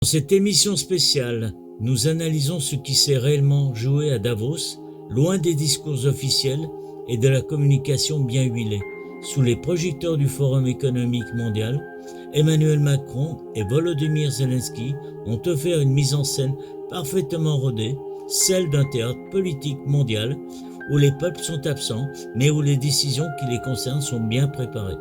Dans cette émission spéciale, nous analysons ce qui s'est réellement joué à Davos, loin des discours officiels et de la communication bien huilée. Sous les projecteurs du Forum économique mondial, Emmanuel Macron et Volodymyr Zelensky ont offert une mise en scène parfaitement rodée, celle d'un théâtre politique mondial où les peuples sont absents, mais où les décisions qui les concernent sont bien préparées.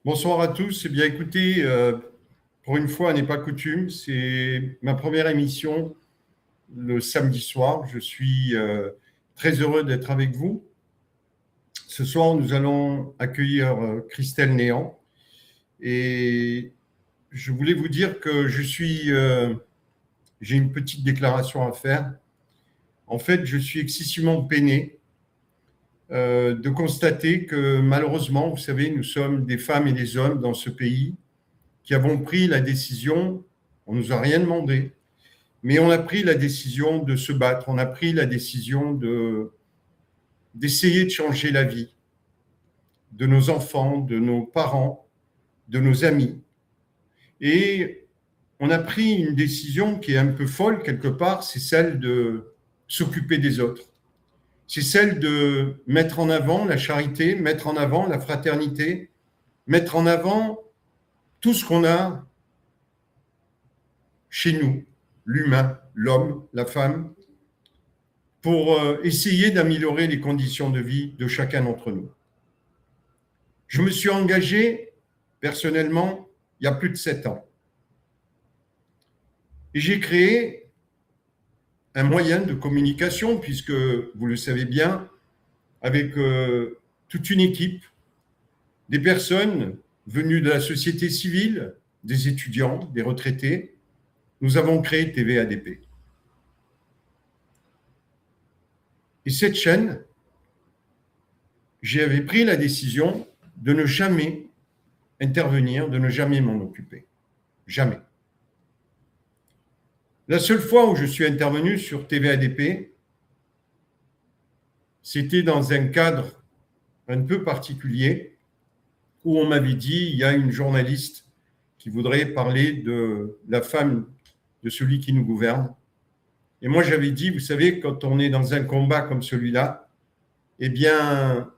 Bonsoir à tous. Eh bien, écoutez, pour une fois, n'est pas coutume, c'est ma première émission le samedi soir. Je suis très heureux d'être avec vous. Ce soir, nous allons accueillir Christelle Néant. Et je voulais vous dire que j'ai une petite déclaration à faire. En fait, je suis excessivement peiné de constater que malheureusement, vous savez, nous sommes des femmes et des hommes dans ce pays qui avons pris la décision, on ne nous a rien demandé, mais on a pris la décision de se battre, on a pris la décision d'essayer de changer la vie de nos enfants, de nos parents, de nos amis. Et on a pris une décision qui est un peu folle quelque part, c'est celle de s'occuper des autres. C'est celle de mettre en avant la charité, mettre en avant la fraternité, mettre en avant tout ce qu'on a chez nous, l'humain, l'homme, la femme, pour essayer d'améliorer les conditions de vie de chacun d'entre nous. Je me suis engagé personnellement il y a plus de 7 ans. Et j'ai créé un moyen de communication, puisque vous le savez bien, avec toute une équipe, des personnes venues de la société civile, des étudiants, des retraités, nous avons créé TVADP. Et cette chaîne, j'avais pris la décision de ne jamais intervenir, de ne jamais m'en occuper. Jamais. La seule fois où je suis intervenu sur TVADP, c'était dans un cadre un peu particulier où on m'avait dit, il y a une journaliste qui voudrait parler de la femme de celui qui nous gouverne. Et moi, j'avais dit, vous savez, quand on est dans un combat comme celui-là, eh bien,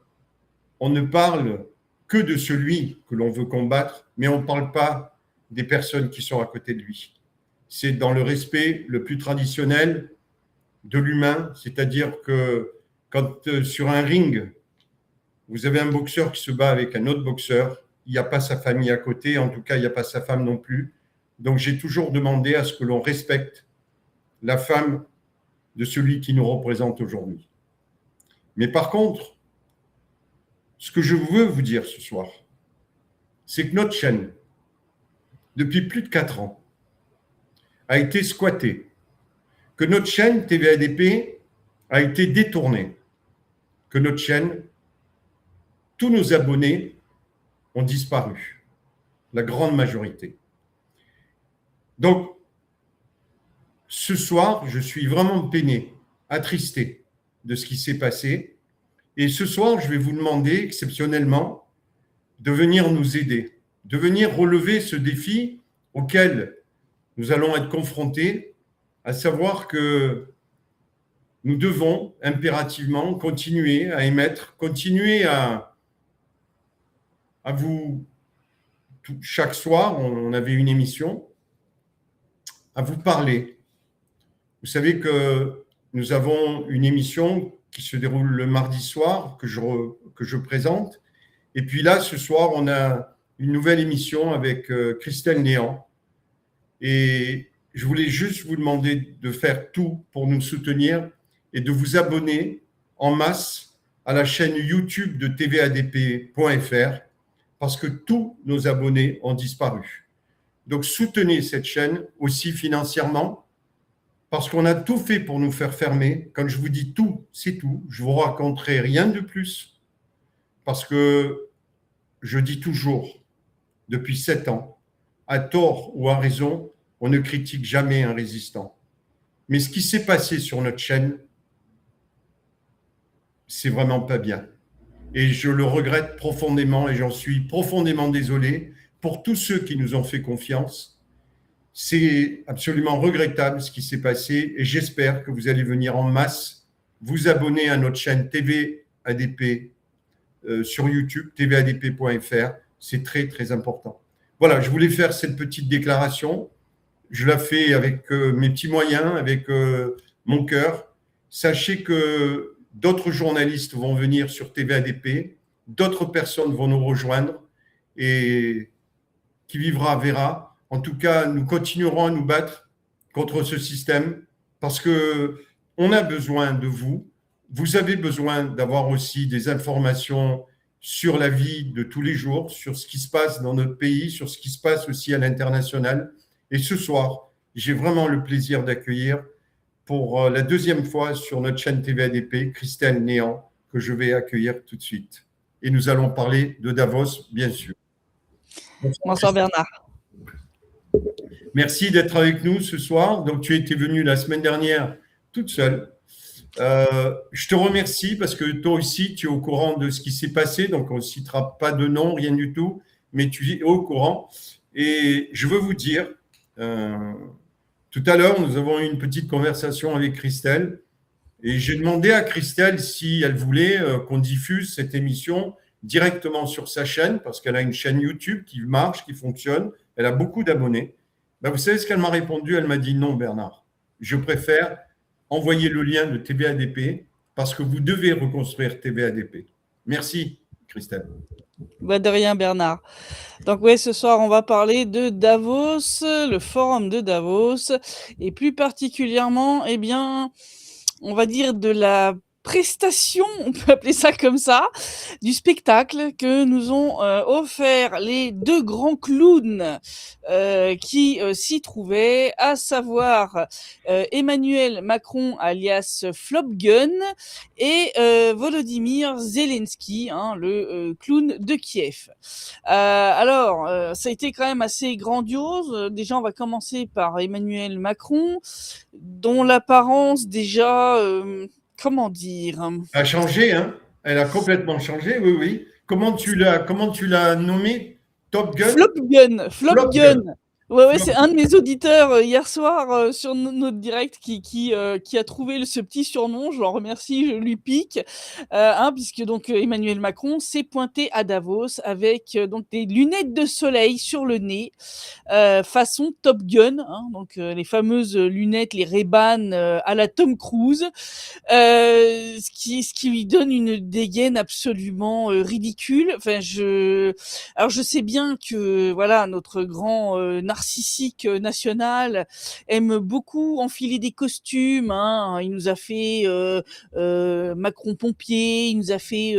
on ne parle que de celui que l'on veut combattre, mais on ne parle pas des personnes qui sont à côté de lui. C'est dans le respect le plus traditionnel de l'humain, c'est-à-dire que quand sur un ring, vous avez un boxeur qui se bat avec un autre boxeur, il n'y a pas sa famille à côté, en tout cas, il n'y a pas sa femme non plus. Donc, j'ai toujours demandé à ce que l'on respecte la femme de celui qui nous représente aujourd'hui. Mais par contre, ce que je veux vous dire ce soir, c'est que notre chaîne, depuis plus de 4 ans, a été squattée, que notre chaîne TVADP a été détournée, que notre chaîne, tous nos abonnés ont disparu, la grande majorité. Donc, ce soir, je suis vraiment peiné, attristé de ce qui s'est passé. Et ce soir, je vais vous demander exceptionnellement de venir nous aider, de venir relever ce défi auquel nous allons être confrontés, à savoir que nous devons impérativement continuer à émettre, continuer à vous, chaque soir, on avait une émission, à vous parler. Vous savez que nous avons une émission qui se déroule le mardi soir, que je présente. Et puis là, ce soir, on a une nouvelle émission avec Christelle Néant. Et je voulais juste vous demander de faire tout pour nous soutenir et de vous abonner en masse à la chaîne YouTube de tvadp.fr parce que tous nos abonnés ont disparu. Donc, soutenez cette chaîne aussi financièrement parce qu'on a tout fait pour nous faire fermer. Quand je vous dis tout, c'est tout. Je ne vous raconterai rien de plus parce que je dis toujours, depuis 7 ans, à tort ou à raison, on ne critique jamais un résistant. Mais ce qui s'est passé sur notre chaîne, c'est vraiment pas bien. Et je le regrette profondément et j'en suis profondément désolé pour tous ceux qui nous ont fait confiance. C'est absolument regrettable ce qui s'est passé et j'espère que vous allez venir en masse vous abonner à notre chaîne TV ADP sur YouTube, tvadp.fr. C'est très, très important. Voilà, je voulais faire cette petite déclaration. Je la fais avec mes petits moyens, avec mon cœur. Sachez que d'autres journalistes vont venir sur TVADP, d'autres personnes vont nous rejoindre et qui vivra verra. En tout cas, nous continuerons à nous battre contre ce système parce que on a besoin de vous. Vous avez besoin d'avoir aussi des informations sur la vie de tous les jours, sur ce qui se passe dans notre pays, sur ce qui se passe aussi à l'international. Et ce soir, j'ai vraiment le plaisir d'accueillir pour la deuxième fois sur notre chaîne TVADP, Christelle Néant, que je vais accueillir tout de suite. Et nous allons parler de Davos, bien sûr. Bonsoir Bernard. Merci d'être avec nous ce soir. Donc, tu étais venue la semaine dernière toute seule. Je te remercie parce que toi aussi, tu es au courant de ce qui s'est passé. Donc, on ne citera pas de nom, rien du tout, mais tu es au courant. Et je veux vous dire, tout à l'heure, nous avons eu une petite conversation avec Christelle et j'ai demandé à Christelle si elle voulait qu'on diffuse cette émission directement sur sa chaîne parce qu'elle a une chaîne YouTube qui marche, qui fonctionne. Elle a beaucoup d'abonnés. Ben, vous savez ce qu'elle m'a répondu? Elle m'a dit non, Bernard. Je préfère envoyer le lien de TVADP parce que vous devez reconstruire TVADP. Merci, Christelle. Bah de rien, Bernard. Donc ouais, ce soir, on va parler de Davos, le forum de Davos, et plus particulièrement, eh bien, on va dire de la prestation, on peut appeler ça comme ça, du spectacle que nous ont offert les deux grands clowns qui s'y trouvaient, à savoir Emmanuel Macron alias Flopgun et Volodymyr Zelensky, hein, le clown de Kiev. Alors, ça a été quand même assez grandiose. Déjà, on va commencer par Emmanuel Macron, dont l'apparence déjà... comment dire? Elle a changé, hein? Elle a complètement changé, oui, oui. Comment tu l'as nommé? Top Gun? Flopgun. Flopgun. Ouais, c'est un de mes auditeurs hier soir sur notre direct qui a trouvé ce petit surnom. Je l'en remercie, je lui pique, puisque donc Emmanuel Macron s'est pointé à Davos avec donc des lunettes de soleil sur le nez, façon Top Gun, hein, donc les fameuses lunettes, les Ray-Ban à la Tom Cruise, ce qui lui donne une dégaine absolument ridicule. Enfin, je sais bien que voilà notre grand narcissique national aime beaucoup enfiler des costumes. Hein. Il nous a fait Macron pompier, il nous a fait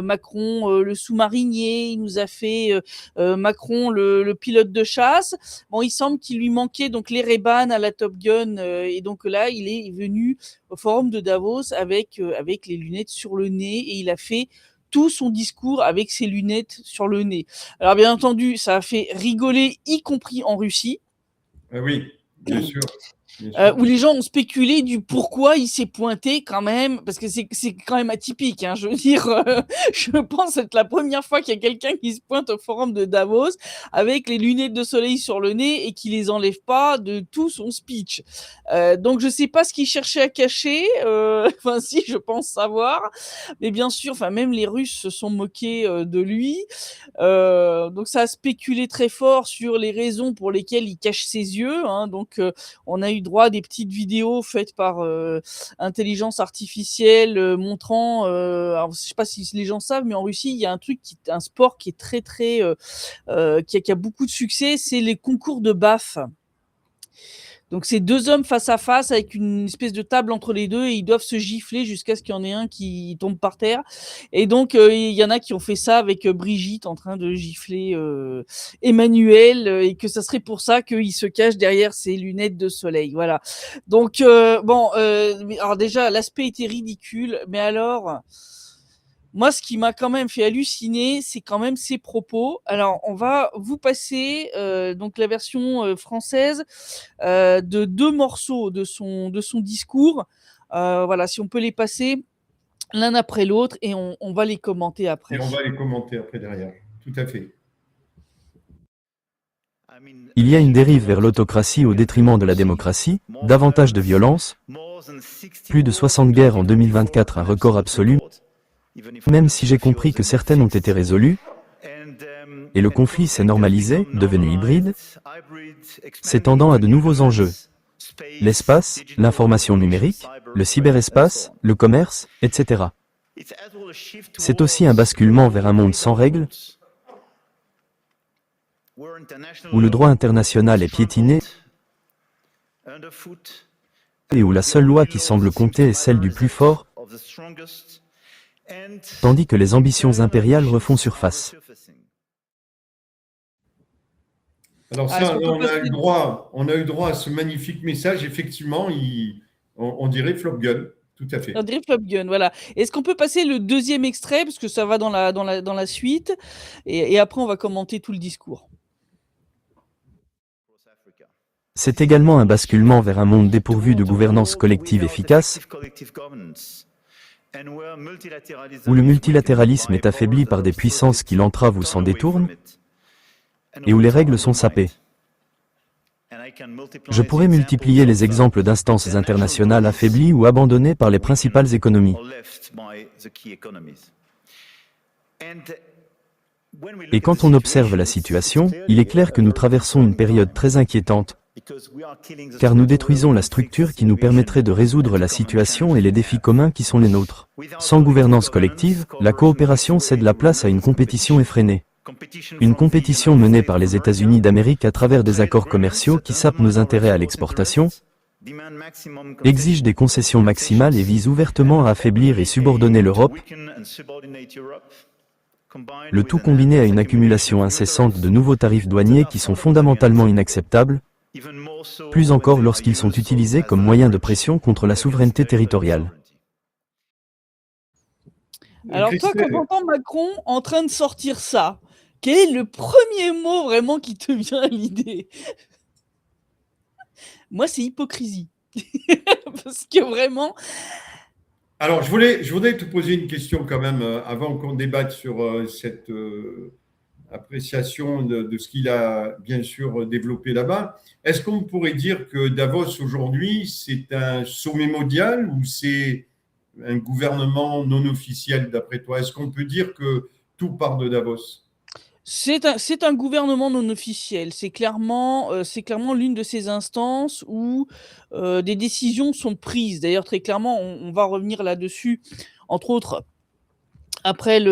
Macron le sous-marinier, il nous a fait Macron le pilote de chasse. Bon, il semble qu'il lui manquait donc les Ray-Ban à la Top Gun et donc là, il est venu au forum de Davos avec les lunettes sur le nez et il a fait tout son discours avec ses lunettes sur le nez. Alors bien entendu, ça a fait rigoler, y compris en Russie. Oui, bien sûr. Où les gens ont spéculé du pourquoi il s'est pointé quand même, parce que c'est quand même atypique. Hein, je veux dire, je pense être la première fois qu'il y a quelqu'un qui se pointe au forum de Davos avec les lunettes de soleil sur le nez et qui les enlève pas de tout son speech. Donc je sais pas ce qu'il cherchait à cacher. Enfin si, je pense savoir. Mais bien sûr, enfin même les Russes se sont moqués de lui. Donc ça a spéculé très fort sur les raisons pour lesquelles il cache ses yeux. Hein, donc on a eu droit à des petites vidéos faites par intelligence artificielle montrant, alors je sais pas si les gens savent, mais en Russie il y a un sport qui est très très qui a beaucoup de succès, c'est les concours de baffe. Donc c'est deux hommes face à face avec une espèce de table entre les deux et ils doivent se gifler jusqu'à ce qu'il y en ait un qui tombe par terre. Et donc il y en a qui ont fait ça avec Brigitte en train de gifler Emmanuel et que ça serait pour ça qu'il se cache derrière ses lunettes de soleil. Voilà. Donc alors déjà l'aspect était ridicule, mais alors Moi, ce qui m'a quand même fait halluciner, c'est quand même ses propos. Alors, on va vous passer donc la version française de 2 morceaux de son discours. Voilà, si on peut les passer l'un après l'autre et on va les commenter après. Et on va les commenter après derrière. Tout à fait. Il y a une dérive vers l'autocratie au détriment de la démocratie, davantage de violence, plus de 60 guerres en 2024, un record absolu, même si j'ai compris que certaines ont été résolues, et le conflit s'est normalisé, devenu hybride, s'étendant à de nouveaux enjeux. L'espace, l'information numérique, le cyberespace, le commerce, etc. C'est aussi un basculement vers un monde sans règles, où le droit international est piétiné et où la seule loi qui semble compter est celle du plus fort, tandis que les ambitions impériales refont surface. Alors ça, on a eu droit à ce magnifique message. Effectivement, on dirait flop gun, tout à fait. On dirait Flop Gun, voilà. Est-ce qu'on peut passer le deuxième extrait, parce que ça va dans la suite, et après on va commenter tout le discours. C'est également un basculement vers un monde dépourvu de gouvernance collective efficace, où le multilatéralisme est affaibli par des puissances qui l'entravent ou s'en détournent, et où les règles sont sapées. Je pourrais multiplier les exemples d'instances internationales affaiblies ou abandonnées par les principales économies. Et quand on observe la situation, il est clair que nous traversons une période très inquiétante, car nous détruisons la structure qui nous permettrait de résoudre la situation et les défis communs qui sont les nôtres. Sans gouvernance collective, la coopération cède la place à une compétition effrénée. Une compétition menée par les États-Unis d'Amérique à travers des accords commerciaux qui sapent nos intérêts à l'exportation, exige des concessions maximales et vise ouvertement à affaiblir et subordonner l'Europe, le tout combiné à une accumulation incessante de nouveaux tarifs douaniers qui sont fondamentalement inacceptables, plus encore lorsqu'ils sont utilisés comme moyen de pression contre la souveraineté territoriale. Alors toi, quand t'entends Macron en train de sortir ça, quel est le premier mot vraiment qui te vient à l'idée? Moi, c'est hypocrisie. Parce que vraiment... Alors, je voudrais te poser une question quand même, avant qu'on débatte sur cette appréciation de ce qu'il a bien sûr développé là-bas. Est-ce qu'on pourrait dire que Davos aujourd'hui, c'est un sommet mondial ou c'est un gouvernement non officiel d'après toi? Est-ce qu'on peut dire que tout part de Davos? C'est un gouvernement non officiel. C'est clairement l'une de ces instances où des décisions sont prises. D'ailleurs, très clairement, on va revenir là-dessus, entre autres, après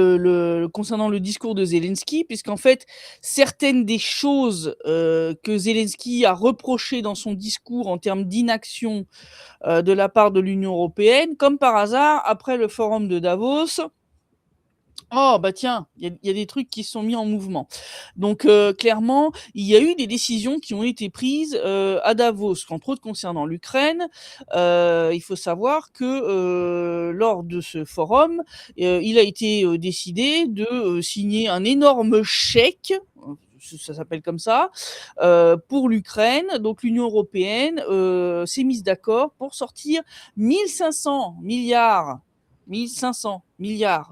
concernant le discours de Zelensky, puisqu'en fait, certaines des choses que Zelensky a reprochées dans son discours en termes d'inaction de la part de l'Union européenne, comme par hasard, après le forum de Davos, oh bah tiens, il y a des trucs qui se sont mis en mouvement. Donc clairement, il y a eu des décisions qui ont été prises à Davos, entre autres concernant l'Ukraine. Il faut savoir que lors de ce forum, il a été décidé de signer un énorme chèque, ça s'appelle comme ça, pour l'Ukraine. Donc l'Union européenne s'est mise d'accord pour sortir 1500 milliards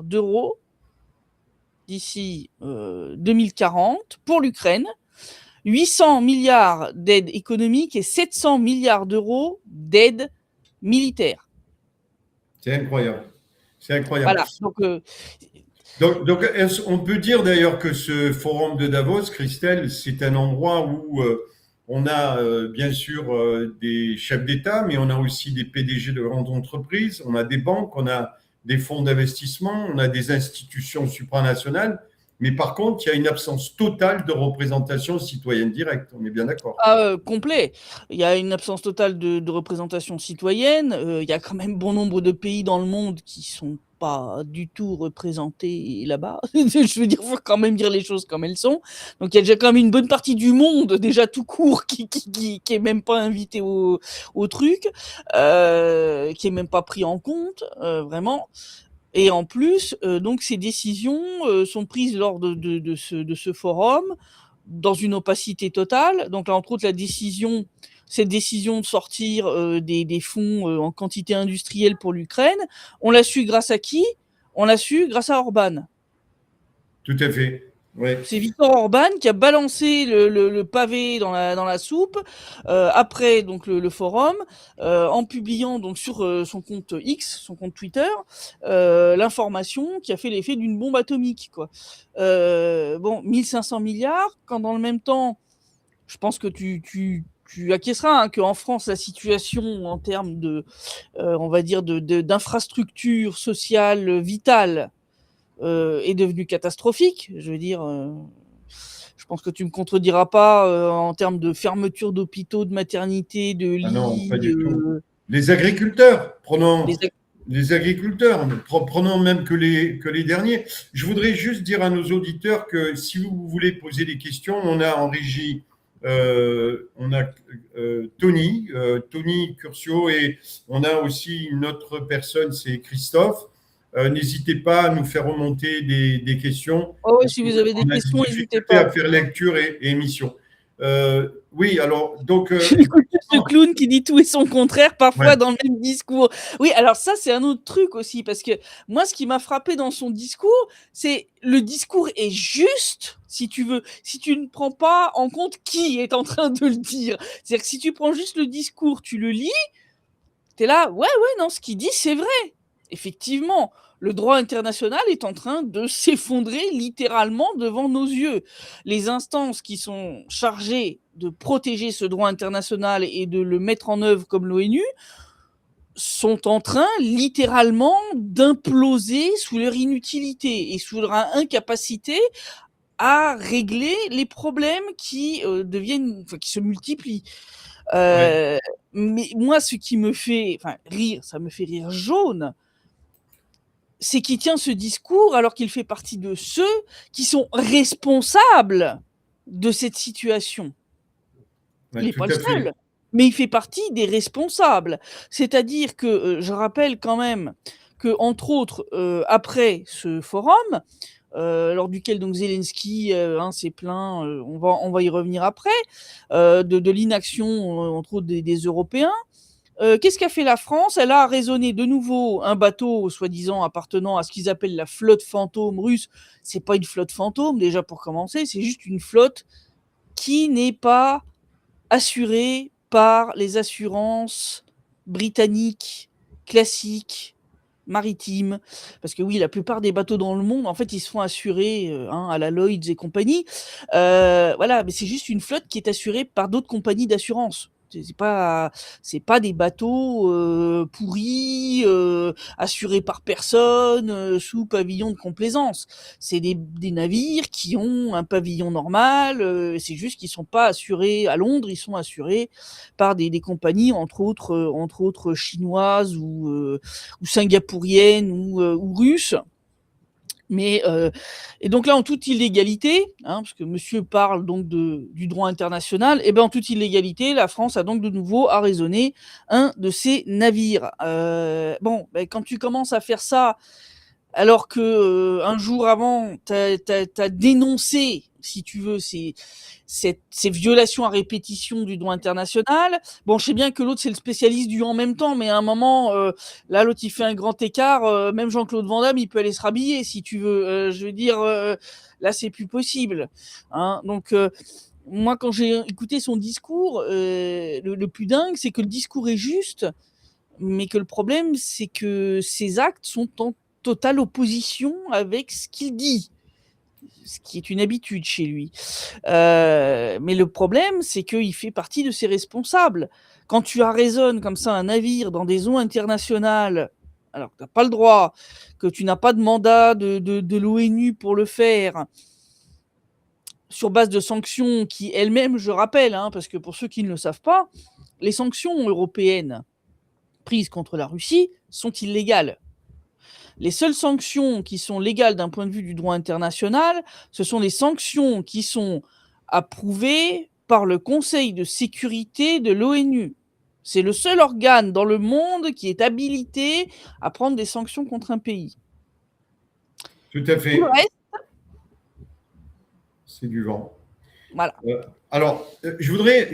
d'euros d'ici 2040 pour l'Ukraine, 800 milliards d'aide économique et 700 milliards d'euros d'aide militaire. C'est incroyable. C'est incroyable. Voilà. Donc, on peut dire d'ailleurs que ce forum de Davos, Christelle, c'est un endroit où on a bien sûr des chefs d'État, mais on a aussi des PDG de grandes entreprises, on a des banques, on a des fonds d'investissement, on a des institutions supranationales, mais par contre, il y a une absence totale de représentation citoyenne directe, on est bien d'accord. Complet. Il y a une absence totale de représentation citoyenne, il y a quand même bon nombre de pays dans le monde qui sont pas du tout représentés là-bas. Je veux dire, faut quand même dire les choses comme elles sont. Donc il y a déjà quand même une bonne partie du monde, déjà tout court, qui est même pas invité au truc, qui est même pas pris en compte, vraiment. Et en plus, donc ces décisions sont prises lors de ce forum dans une opacité totale. Donc là, entre autres, cette décision de sortir des fonds en quantité industrielle pour l'Ukraine, on l'a su grâce à qui? On l'a su grâce à Orban. Tout à fait. Ouais. C'est Viktor Orban qui a balancé le pavé dans la soupe après donc le forum, en publiant donc sur son compte X, son compte Twitter, l'information qui a fait l'effet d'une bombe atomique, quoi. Bon, 1500 milliards, quand dans le même temps, je pense que tu acquiesceras, hein, qu'en France, la situation en termes on va dire, d'infrastructures sociales vitales est devenue catastrophique. Je veux dire, je pense que tu me contrediras pas en termes de fermeture d'hôpitaux, de maternité, de lits. Ah non, pas du tout. Les agriculteurs, prenons les agriculteurs, prenons même que les derniers. Je voudrais juste dire à nos auditeurs que si vous voulez poser des questions, on a en régie Tony Curcio, et on a aussi une autre personne, c'est Christophe. N'hésitez pas à nous faire remonter des questions. Oh oui, si vous avez des questions, n'hésitez pas. À faire lecture et émission. Oui, alors, donc. J'écoute ce clown qui dit tout et son contraire, parfois dans le même discours. Oui, alors ça, c'est un autre truc aussi, parce que moi, ce qui m'a frappé dans son discours, c'est le discours est juste, si tu veux, si tu ne prends pas en compte qui est en train de le dire. C'est-à-dire que si tu prends juste le discours, tu le lis, t'es là, ouais, non, ce qu'il dit, c'est vrai. Effectivement, le droit international est en train de s'effondrer littéralement devant nos yeux. Les instances qui sont chargées de protéger ce droit international et de le mettre en œuvre comme l'ONU sont en train littéralement d'imploser sous leur inutilité et sous leur incapacité à régler les problèmes qui qui se multiplient. Mais moi, ce qui me fait rire, ça me fait rire jaune, c'est qu'il tient ce discours alors qu'il fait partie de ceux qui sont responsables de cette situation. Il n'est pas le seul, mais il fait partie des responsables. C'est-à-dire que, je rappelle quand même que, entre autres, après ce forum, lors duquel donc Zelensky s'est plaint, on va y revenir après, de l'inaction, entre autres des Européens. Qu'est-ce qu'a fait la France? Elle a raisonné de nouveau un bateau soi-disant appartenant à ce qu'ils appellent la flotte fantôme russe. C'est pas une flotte fantôme, déjà, pour commencer, c'est juste une flotte qui n'est pas assurée par les assurances britanniques classiques maritimes. Parce que oui, la plupart des bateaux dans le monde, en fait, ils se font assurer à la Lloyds et compagnie. Voilà, mais c'est juste une flotte qui est assurée par d'autres compagnies d'assurance. C'est pas des bateaux pourris, assurés par personne, sous pavillon de complaisance. C'est des navires qui ont un pavillon normal. C'est juste qu'ils sont pas assurés à Londres, ils sont assurés par des compagnies entre autres chinoises ou singapouriennes ou russes. Mais et donc là, en toute illégalité, parce que monsieur parle donc du droit international, et ben en toute illégalité, la France a donc de nouveau arraisonné un de ses navires. Quand tu commences à faire ça, alors que un jour avant, t'as dénoncé, si tu veux, ces violations à répétition du droit international. Bon, je sais bien que l'autre, c'est le spécialiste du en même temps, mais à un moment, là, l'autre, il fait un grand écart. Même Jean-Claude Van Damme, il peut aller se rhabiller, si tu veux. Je veux dire, là, c'est plus possible. Donc, moi, quand j'ai écouté son discours, le plus dingue, c'est que le discours est juste, mais que le problème, c'est que ses actes sont en totale opposition avec ce qu'il dit, ce qui est une habitude chez lui. Mais le problème, c'est qu'il fait partie de ses responsables. Quand tu arraisonnes comme ça un navire dans des eaux internationales, alors que tu n'as pas le droit, que tu n'as pas de mandat de l'ONU pour le faire, sur base de sanctions qui elles-mêmes, je rappelle, parce que pour ceux qui ne le savent pas, les sanctions européennes prises contre la Russie sont illégales. Les seules sanctions qui sont légales d'un point de vue du droit international, ce sont les sanctions qui sont approuvées par le Conseil de sécurité de l'ONU. C'est le seul organe dans le monde qui est habilité à prendre des sanctions contre un pays. Tout à Tout fait. le reste, C'est du vent. voilà. Alors, je voudrais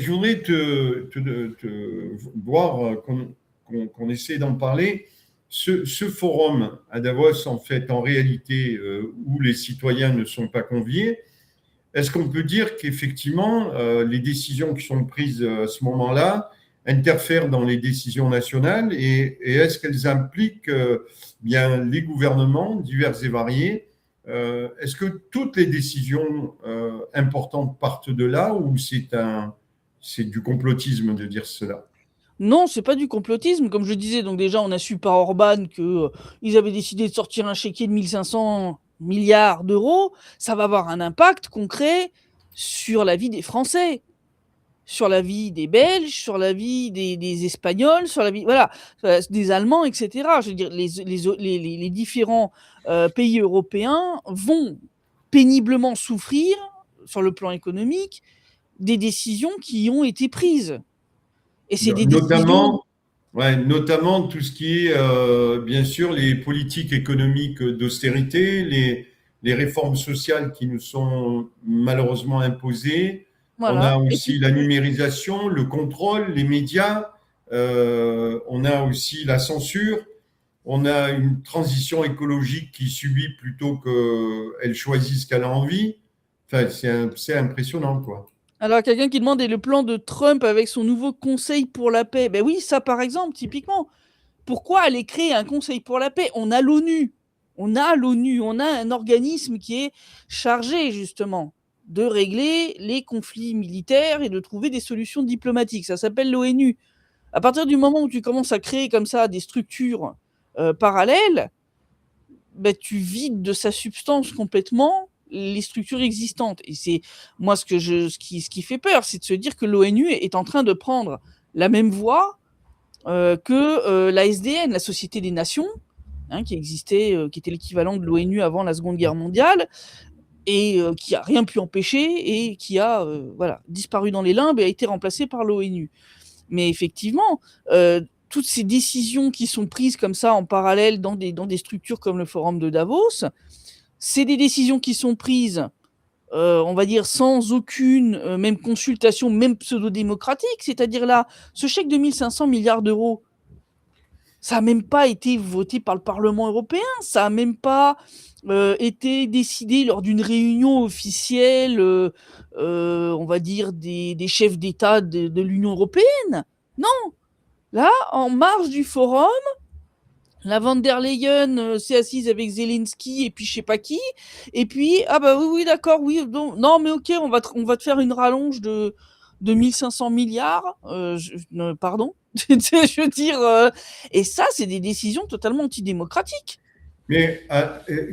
voir qu'on essaie d'en parler. Ce forum à Davos, en fait, en réalité, où les citoyens ne sont pas conviés, est-ce qu'on peut dire qu'effectivement, les décisions qui sont prises à ce moment-là interfèrent dans les décisions nationales et est-ce qu'elles impliquent bien les gouvernements divers et variés? Est-ce que toutes les décisions importantes partent de là ou c'est du complotisme de dire cela? Non, c'est pas du complotisme, comme je disais. Donc déjà, on a su par Orban que ils avaient décidé de sortir un chéquier de 1500 milliards d'euros. Ça va avoir un impact concret sur la vie des Français, sur la vie des Belges, sur la vie des Espagnols, sur la vie, voilà, des Allemands, etc. Je veux dire, les différents pays européens vont péniblement souffrir sur le plan économique des décisions qui ont été prises. Et c'est des décisions. Notamment tout ce qui est, bien sûr, les politiques économiques d'austérité, les réformes sociales qui nous sont malheureusement imposées. On Voilà. a Et aussi puis, la numérisation, le contrôle, les médias. On a aussi la censure. On a une transition écologique qui subit plutôt qu'elle choisisse ce qu'elle a envie. Enfin, c'est impressionnant, quoi. alors, quelqu'un qui demande et le plan de Trump avec son nouveau conseil pour la paix. Ben oui, ça par exemple, typiquement. Pourquoi aller créer un conseil pour la paix? On a l'ONU. On a l'ONU. On a un organisme qui est chargé, justement, de régler les conflits militaires et de trouver des solutions diplomatiques. Ça s'appelle l'ONU. À partir du moment où tu commences à créer comme ça des structures parallèles, ben, tu vides de sa substance complètement les structures existantes. Et c'est moi ce qui fait peur, c'est de se dire que l'ONU est en train de prendre la même voie que la SDN, la Société des Nations, hein, qui existait, qui était l'équivalent de l'ONU avant la Seconde Guerre mondiale, et qui a rien pu empêcher et qui a voilà, disparu dans les limbes et a été remplacée par l'ONU. Mais effectivement, toutes ces décisions qui sont prises comme ça en parallèle dans des structures comme le Forum de Davos, c'est des décisions qui sont prises, on va dire, sans aucune même consultation, même pseudo-démocratique. C'est-à-dire là, ce chèque de 1500 milliards d'euros, ça n'a même pas été voté par le Parlement européen, ça n'a même pas été décidé lors d'une réunion officielle, on va dire, des chefs d'État de l'Union européenne. Non, là, en marge du forum, la von der Leyen s'est assise avec Zelensky et puis je sais pas qui, et puis, ah bah oui, oui, d'accord, oui, non, mais ok, on va te faire une rallonge de 1500 milliards, pardon, je veux dire, et ça, c'est des décisions totalement antidémocratiques. Mais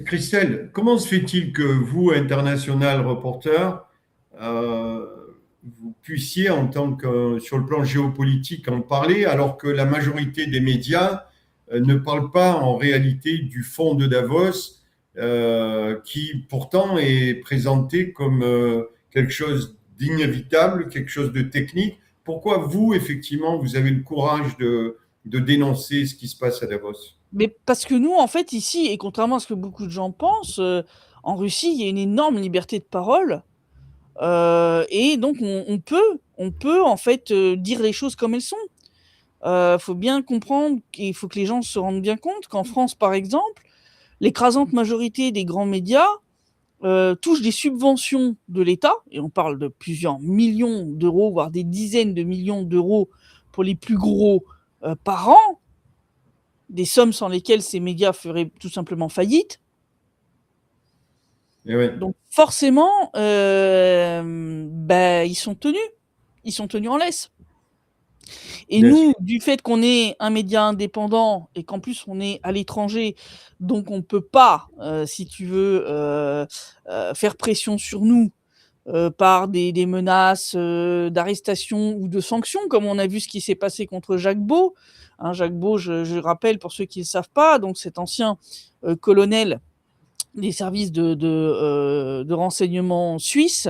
Christelle, comment se fait-il que vous, International Reporter, euh, vous puissiez, en tant que sur le plan géopolitique, en parler, alors que la majorité des médias ne parlent pas en réalité du fond de Davos, qui pourtant est présenté comme quelque chose d'inévitable, quelque chose de technique. Pourquoi vous, effectivement, vous avez le courage de dénoncer ce qui se passe à Davos? Mais parce que nous, en fait, ici, et contrairement à ce que beaucoup de gens pensent, en Russie, il y a une énorme liberté de parole. Et donc, on peut en fait dire les choses comme elles sont. Faut bien comprendre, il faut que les gens se rendent bien compte qu'en France, par exemple, l'écrasante majorité des grands médias touchent des subventions de l'État, et on parle de plusieurs millions d'euros, voire des dizaines de millions d'euros pour les plus gros par an, des sommes sans lesquelles ces médias feraient tout simplement faillite. Eh ouais. Donc forcément, ils sont tenus en laisse. Et Bien nous, sûr. du fait qu'on est un média indépendant et qu'en plus on est à l'étranger, donc on ne peut pas, si tu veux, faire pression sur nous par des menaces d'arrestation ou de sanctions, comme on a vu ce qui s'est passé contre Jacques Beau. Hein, Jacques Beau, je rappelle pour ceux qui ne le savent pas, donc cet ancien colonel des services de renseignement suisse,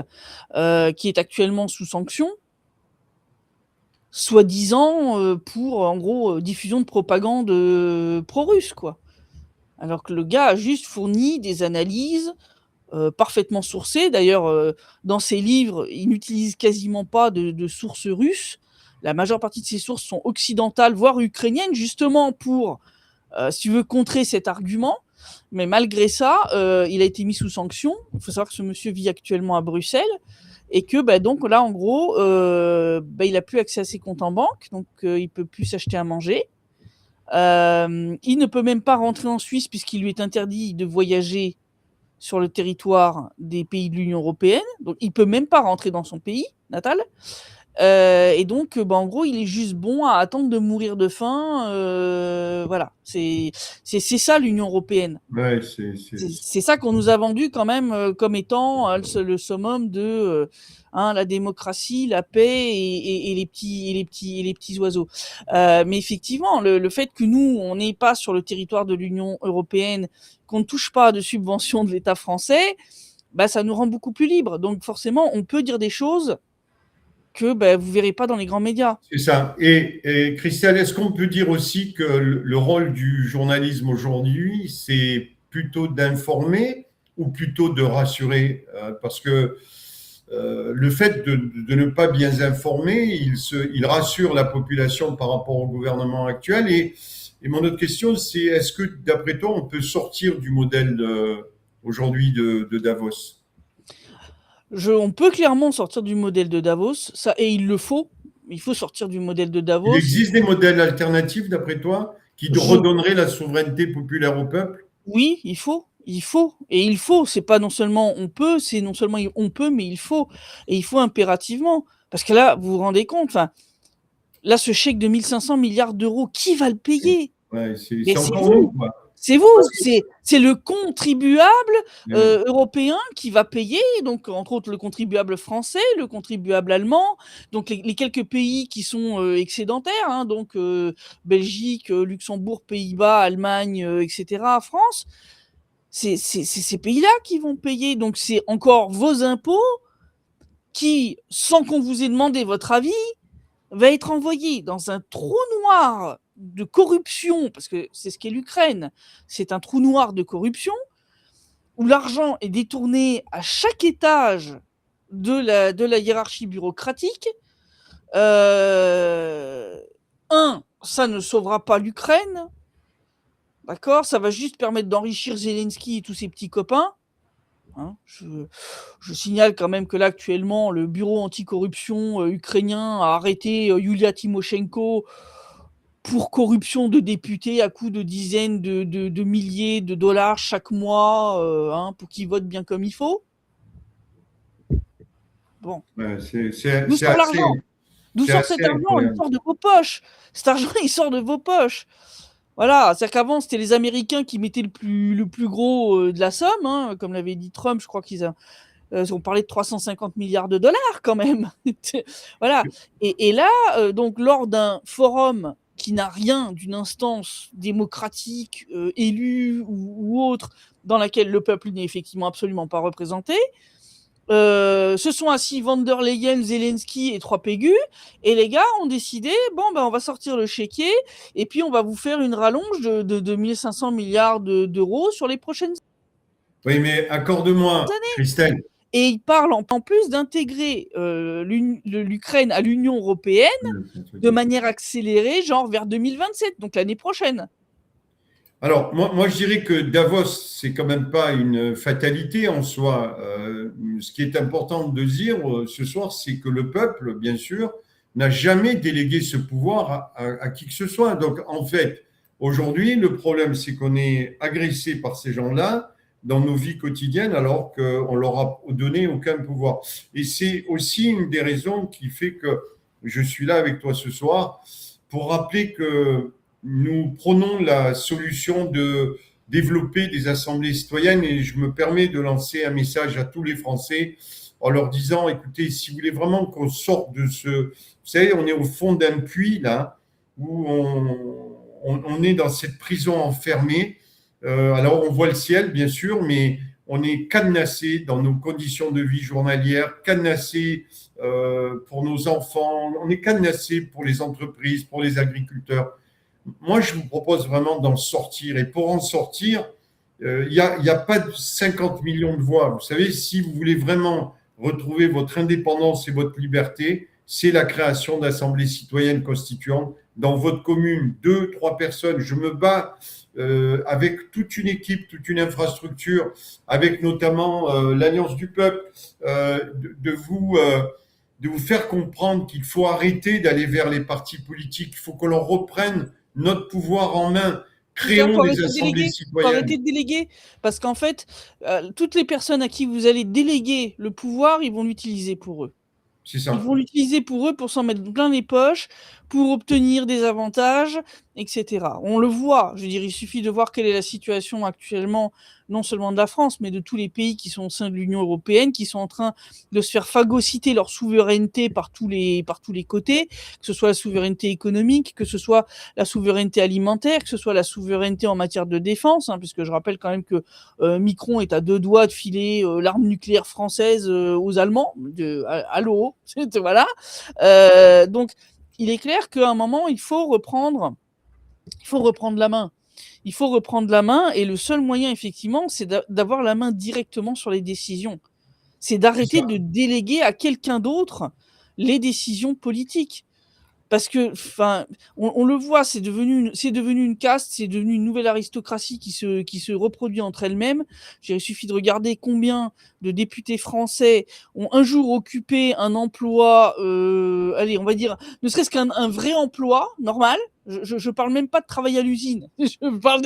qui est actuellement sous sanction, soi-disant pour, en gros, diffusion de propagande pro-russe, quoi. Alors que le gars a juste fourni des analyses parfaitement sourcées. D'ailleurs, dans ses livres, il n'utilise quasiment pas de sources russes. La majeure partie de ses sources sont occidentales, voire ukrainiennes, justement pour, si tu veux, contrer cet argument. Mais malgré ça, il a été mis sous sanction. Il faut savoir que ce monsieur vit actuellement à Bruxelles et que donc là, en gros, il n'a plus accès à ses comptes en banque, donc il ne peut plus s'acheter à manger. Il ne peut même pas rentrer en Suisse puisqu'il lui est interdit de voyager sur le territoire des pays de l'Union européenne. Donc, il ne peut même pas rentrer dans son pays natal. Et donc, en gros, il est juste bon à attendre de mourir de faim. Voilà, c'est ça l'Union européenne. Ouais, C'est ça qu'on nous a vendu quand même comme étant le summum de la démocratie, la paix et les petits oiseaux. Mais effectivement, le fait que nous, on n'est pas sur le territoire de l'Union européenne, qu'on ne touche pas de subventions de l'État français, ça nous rend beaucoup plus libres. Donc forcément, on peut dire des choses que vous verrez pas dans les grands médias. C'est ça. Et Christelle, est-ce qu'on peut dire aussi que le rôle du journalisme aujourd'hui, c'est plutôt d'informer ou plutôt de rassurer? Parce que le fait de ne pas bien informer, il rassure la population par rapport au gouvernement actuel. Et mon autre question, c'est est-ce que, d'après toi, on peut sortir du modèle aujourd'hui de Davos? On peut clairement sortir du modèle de Davos, ça, et il le faut. Il faut sortir du modèle de Davos. Il existe des modèles alternatifs, d'après toi, qui redonneraient la souveraineté populaire au peuple? Oui, il faut. Et il faut. C'est pas non seulement on peut, c'est non seulement on peut, mais il faut. Et il faut impérativement. Parce que là, vous vous rendez compte, là, ce chèque de 1500 milliards d'euros, qui va le payer? Ouais, c'est c'est encore vous. nous, quoi. C'est vous, c'est le contribuable européen qui va payer, donc entre autres le contribuable français, le contribuable allemand, donc les quelques pays qui sont excédentaires, donc Belgique, Luxembourg, Pays-Bas, Allemagne, etc., France, c'est ces pays-là qui vont payer, donc c'est encore vos impôts qui, sans qu'on vous ait demandé votre avis, va être envoyé dans un trou noir de corruption, parce que c'est ce qu'est l'Ukraine, c'est un trou noir de corruption, où l'argent est détourné à chaque étage de la hiérarchie bureaucratique. Ça ne sauvera pas l'Ukraine, d'accord? Ça va juste permettre d'enrichir Zelensky et tous ses petits copains. Je signale quand même que là, actuellement, le bureau anticorruption ukrainien a arrêté Yulia Tymoshenko pour corruption de députés à coût de dizaines de milliers de dollars chaque mois pour qu'ils votent bien comme il faut. Bon. D'où sort l'argent? D'où sort cet argent? Il sort de vos poches. Cet argent, il sort de vos poches. Voilà, c'est-à-dire qu'avant, c'était les Américains qui mettaient le plus gros de la somme, comme l'avait dit Trump, je crois qu'ils ont parlé de 350 milliards de dollars quand même. Voilà. Et là, donc, lors d'un forum qui n'a rien d'une instance démocratique élue ou autre, dans laquelle le peuple n'est effectivement absolument pas représenté, se sont assis Van der Leyen, Zelensky et 3 pégus, et les gars ont décidé, on va sortir le chéquier, et puis on va vous faire une rallonge de 1500 milliards d'euros sur les prochaines années. Oui, mais accorde-moi, Christelle. Et ils parlent en plus d'intégrer l'Ukraine à l'Union européenne de manière accélérée, genre vers 2027, donc l'année prochaine. Alors, moi, je dirais que Davos, c'est quand même pas une fatalité en soi. Ce qui est important de dire ce soir, c'est que le peuple, bien sûr, n'a jamais délégué ce pouvoir à qui que ce soit. Donc, en fait, aujourd'hui, le problème, c'est qu'on est agressé par ces gens-là dans nos vies quotidiennes alors qu'on leur a donné aucun pouvoir. Et c'est aussi une des raisons qui fait que je suis là avec toi ce soir pour rappeler que nous prenons la solution de développer des assemblées citoyennes et je me permets de lancer un message à tous les Français en leur disant, écoutez, si vous voulez vraiment qu'on sorte de vous savez, on est au fond d'un puits là, où on est dans cette prison enfermée. Alors on voit le ciel, bien sûr, mais on est cadenassé dans nos conditions de vie journalières, cadenassé pour nos enfants, on est cadenassé pour les entreprises, pour les agriculteurs. moi, je vous propose vraiment d'en sortir. Et pour en sortir, il n'y a pas de 50 millions de voix. Vous savez, si vous voulez vraiment retrouver votre indépendance et votre liberté, c'est la création d'assemblées citoyennes constituantes dans votre commune, 2, 3 personnes. Je me bats avec toute une équipe, toute une infrastructure, avec notamment l'Alliance du Peuple, de vous faire comprendre qu'il faut arrêter d'aller vers les partis politiques. Il faut que l'on reprenne notre pouvoir en main. Créons des assemblées faut citoyennes. arrêter de déléguer, parce qu'en fait, toutes les personnes à qui vous allez déléguer le pouvoir, ils vont l'utiliser pour eux. C'est Ils ça. vont l'utiliser pour eux, pour s'en mettre plein les poches, pour obtenir des avantages, etc. On le voit, je veux dire, il suffit de voir quelle est la situation actuellement, non seulement de la France, mais de tous les pays qui sont au sein de l'Union européenne, qui sont en train de se faire phagocyter leur souveraineté par tous les côtés, que ce soit la souveraineté économique, que ce soit la souveraineté alimentaire, que ce soit la souveraineté en matière de défense, puisque je rappelle quand même que Macron est à 2 doigts de filer l'arme nucléaire française aux Allemands, à l'eau, voilà. Donc, il est clair qu'à un moment, il faut reprendre la main. Il faut reprendre la main, et le seul moyen, effectivement, c'est d'avoir la main directement sur les décisions. C'est d'arrêter de déléguer à quelqu'un d'autre les décisions politiques. Parce que, enfin, on le voit, c'est devenu une caste, c'est devenu une nouvelle aristocratie qui se reproduit entre elles-mêmes. Il suffit de regarder combien de députés français ont un jour occupé un emploi, allez, on va dire, ne serait-ce qu'un vrai emploi normal. Je parle même pas de travail à l'usine. Je parle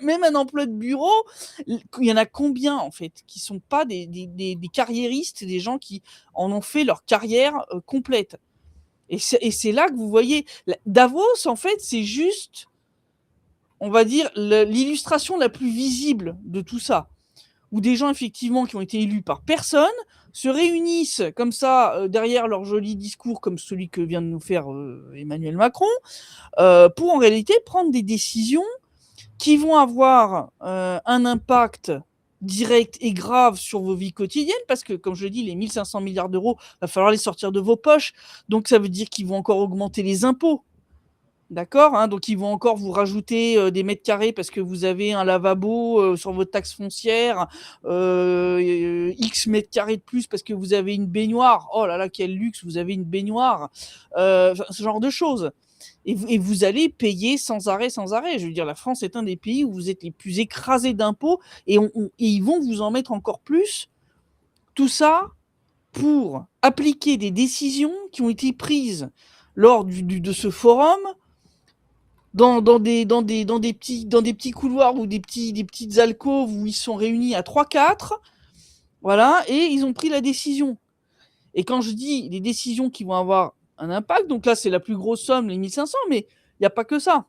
même un emploi de bureau. Il y en a combien, en fait, qui sont pas des carriéristes, des gens qui en ont fait leur carrière complète. Et c'est là que vous voyez, Davos, en fait, c'est juste, on va dire, l'illustration la plus visible de tout ça, où des gens, effectivement, qui ont été élus par personne, se réunissent comme ça, derrière leur joli discours, comme celui que vient de nous faire Emmanuel Macron, pour en réalité prendre des décisions qui vont avoir un impact direct et grave sur vos vies quotidiennes, parce que, comme je le dis, les 1500 milliards d'euros, il va falloir les sortir de vos poches. Donc, ça veut dire qu'ils vont encore augmenter les impôts. D'accord, donc, ils vont encore vous rajouter des mètres carrés parce que vous avez un lavabo sur votre taxe foncière, X mètres carrés de plus parce que vous avez une baignoire. Oh là là, quel luxe, vous avez une baignoire. Ce genre de choses. Et vous allez payer sans arrêt. Je veux dire, la France est un des pays où vous êtes les plus écrasés d'impôts, et ils vont vous en mettre encore plus. Tout ça pour appliquer des décisions qui ont été prises lors de ce forum dans des petits couloirs ou des petites alcôves où ils sont réunis à 3-4. Voilà, et ils ont pris la décision. Et quand je dis des décisions qui vont avoir un impact, donc là, c'est la plus grosse somme, les 1500, mais il n'y a pas que ça.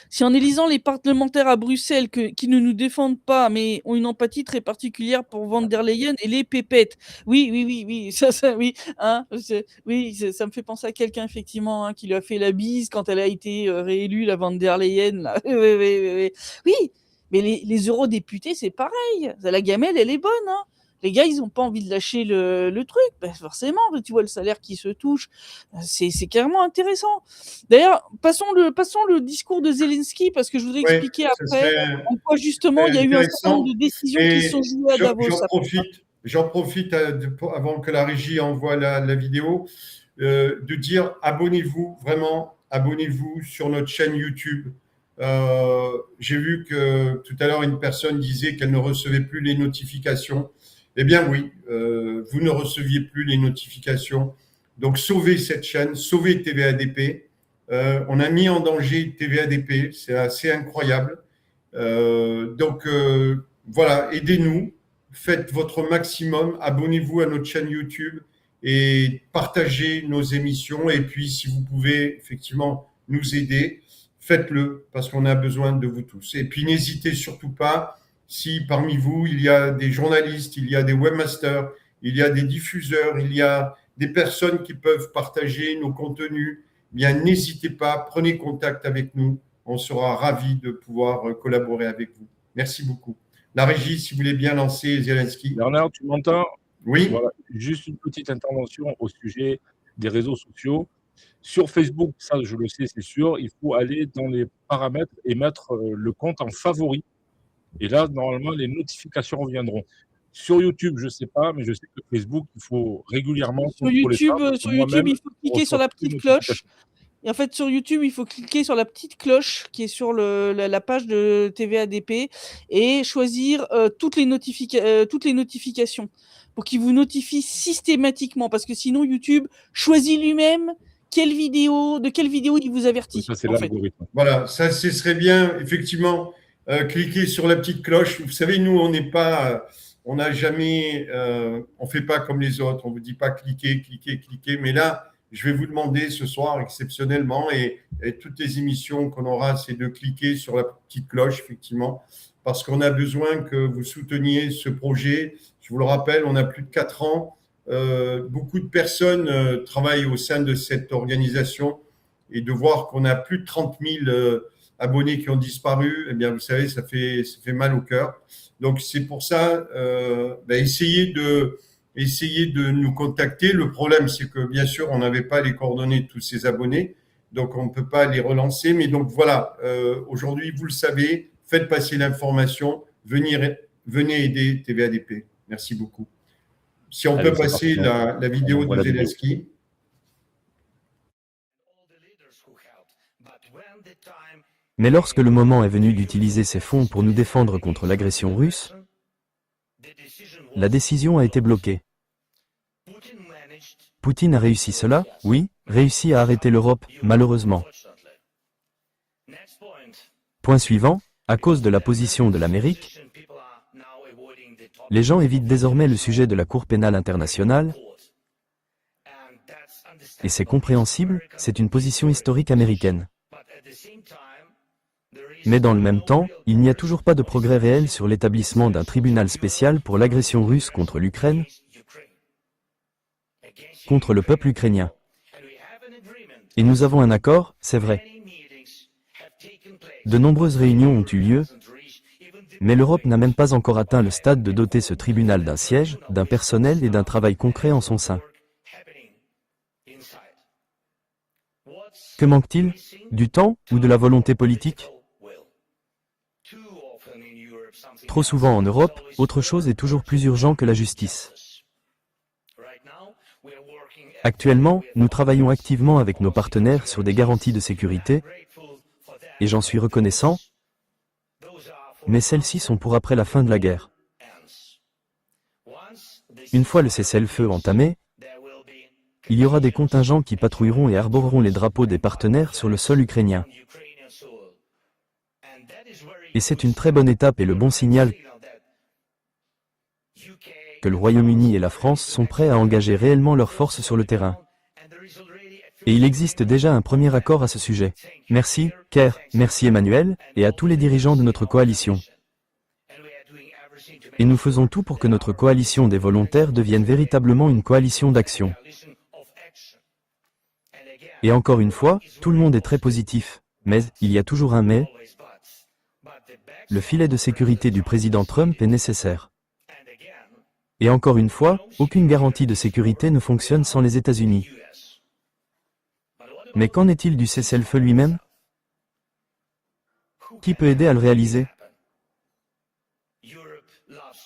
Si en élisant les parlementaires à Bruxelles qui ne nous défendent pas, mais ont une empathie très particulière pour Van der Leyen et les pépettes. Oui, ça, oui, ça me fait penser à quelqu'un, effectivement, qui lui a fait la bise quand elle a été réélue, la Van der Leyen. Là. Oui, mais les eurodéputés, c'est pareil. La gamelle, elle est bonne, Les gars, ils n'ont pas envie de lâcher le truc. Ben forcément, tu vois le salaire qui se touche. C'est carrément intéressant. D'ailleurs, passons le discours de Zelensky, parce que je voudrais expliquer après en quoi, justement, il y a eu un certain nombre de décisions qui sont jouées à Davos. J'en profite avant que la régie envoie la vidéo, de dire abonnez-vous, vraiment, abonnez-vous sur notre chaîne YouTube. J'ai vu que tout à l'heure, une personne disait qu'elle ne recevait plus les notifications. Eh bien oui, vous ne receviez plus les notifications. Donc sauvez cette chaîne, sauvez TVADP. On a mis en danger TVADP, c'est assez incroyable. Donc voilà, aidez-nous, faites votre maximum, abonnez-vous à notre chaîne YouTube et partagez nos émissions. Et puis si vous pouvez effectivement nous aider, faites-le parce qu'on a besoin de vous tous. Et puis n'hésitez surtout pas. Si parmi vous, il y a des journalistes, il y a des webmasters, il y a des diffuseurs, il y a des personnes qui peuvent partager nos contenus, eh bien n'hésitez pas, prenez contact avec nous. On sera ravis de pouvoir collaborer avec vous. Merci beaucoup. La régie, si vous voulez bien lancer Zelensky. Bernard, tu m'entends? Oui. Voilà. Juste une petite intervention au sujet des réseaux sociaux. Sur Facebook, ça je le sais, c'est sûr, il faut aller dans les paramètres et mettre, le compte en favori et là, normalement, les notifications reviendront. Sur YouTube, je sais pas, mais je sais que Facebook, il faut régulièrement contrôler ça parce que Sur YouTube, moi-même, il faut je cliquer sur reçois la plus de petite cloche. notifications. Et en fait, sur YouTube, il faut cliquer sur la petite cloche qui est sur la page de TVADP et choisir toutes les notifications pour qu'il vous notifie systématiquement. Parce que sinon, YouTube choisit lui-même de quelle vidéo il vous Oui, avertit. ça, c'est En fait. l'algorithme. Voilà, ça, ce serait bien, effectivement, cliquer sur la petite cloche. Vous savez, nous, on n'est pas, on n'a jamais, on fait pas comme les autres. On vous dit pas cliquer, cliquer, cliquer. Mais là, je vais vous demander ce soir, exceptionnellement, et toutes les émissions qu'on aura, c'est de cliquer sur la petite cloche, effectivement, parce qu'on a besoin que vous souteniez ce projet. Je vous le rappelle, on a plus de 4 ans. Beaucoup de personnes travaillent au sein de cette organisation et de voir qu'on a plus de 30 000 abonnés qui ont disparu, eh bien, vous savez, ça fait mal au cœur. Donc, c'est pour ça, essayez de nous contacter. Le problème, c'est que, bien sûr, on n'avait pas les coordonnées de tous ces abonnés, donc on ne peut pas les relancer. Mais donc, voilà, aujourd'hui, vous le savez, faites passer l'information, venez aider TVADP. Merci beaucoup. Si on Allez, peut c'est passer parti. la vidéo On voit de la vidéo. Zelensky. Mais lorsque le moment est venu d'utiliser ces fonds pour nous défendre contre l'agression russe, la décision a été bloquée. Poutine a réussi cela, oui, réussi à arrêter l'Europe, malheureusement. Point suivant, à cause de la position de l'Amérique, les gens évitent désormais le sujet de la Cour pénale internationale, et c'est compréhensible, c'est une position historique américaine. Mais dans le même temps, il n'y a toujours pas de progrès réel sur l'établissement d'un tribunal spécial pour l'agression russe contre l'Ukraine, contre le peuple ukrainien. Et nous avons un accord, c'est vrai. De nombreuses réunions ont eu lieu, mais l'Europe n'a même pas encore atteint le stade de doter ce tribunal d'un siège, d'un personnel et d'un travail concret en son sein. Que manque-t-il? Du temps ou de la volonté politique? Trop souvent en Europe, autre chose est toujours plus urgent que la justice. Actuellement, nous travaillons activement avec nos partenaires sur des garanties de sécurité, et j'en suis reconnaissant, mais celles-ci sont pour après la fin de la guerre. Une fois le cessez-le-feu entamé, il y aura des contingents qui patrouilleront et arboreront les drapeaux des partenaires sur le sol ukrainien. Et c'est une très bonne étape et le bon signal que le Royaume-Uni et la France sont prêts à engager réellement leurs forces sur le terrain. Et il existe déjà un premier accord à ce sujet. Merci, Kerr, merci Emmanuel, et à tous les dirigeants de notre coalition. Et nous faisons tout pour que notre coalition des volontaires devienne véritablement une coalition d'action. Et encore une fois, tout le monde est très positif, mais il y a toujours un mais. Le filet de sécurité du président Trump est nécessaire. Et encore une fois, aucune garantie de sécurité ne fonctionne sans les États-Unis. Mais qu'en est-il du cessez-le-feu lui-même? Qui peut aider à le réaliser?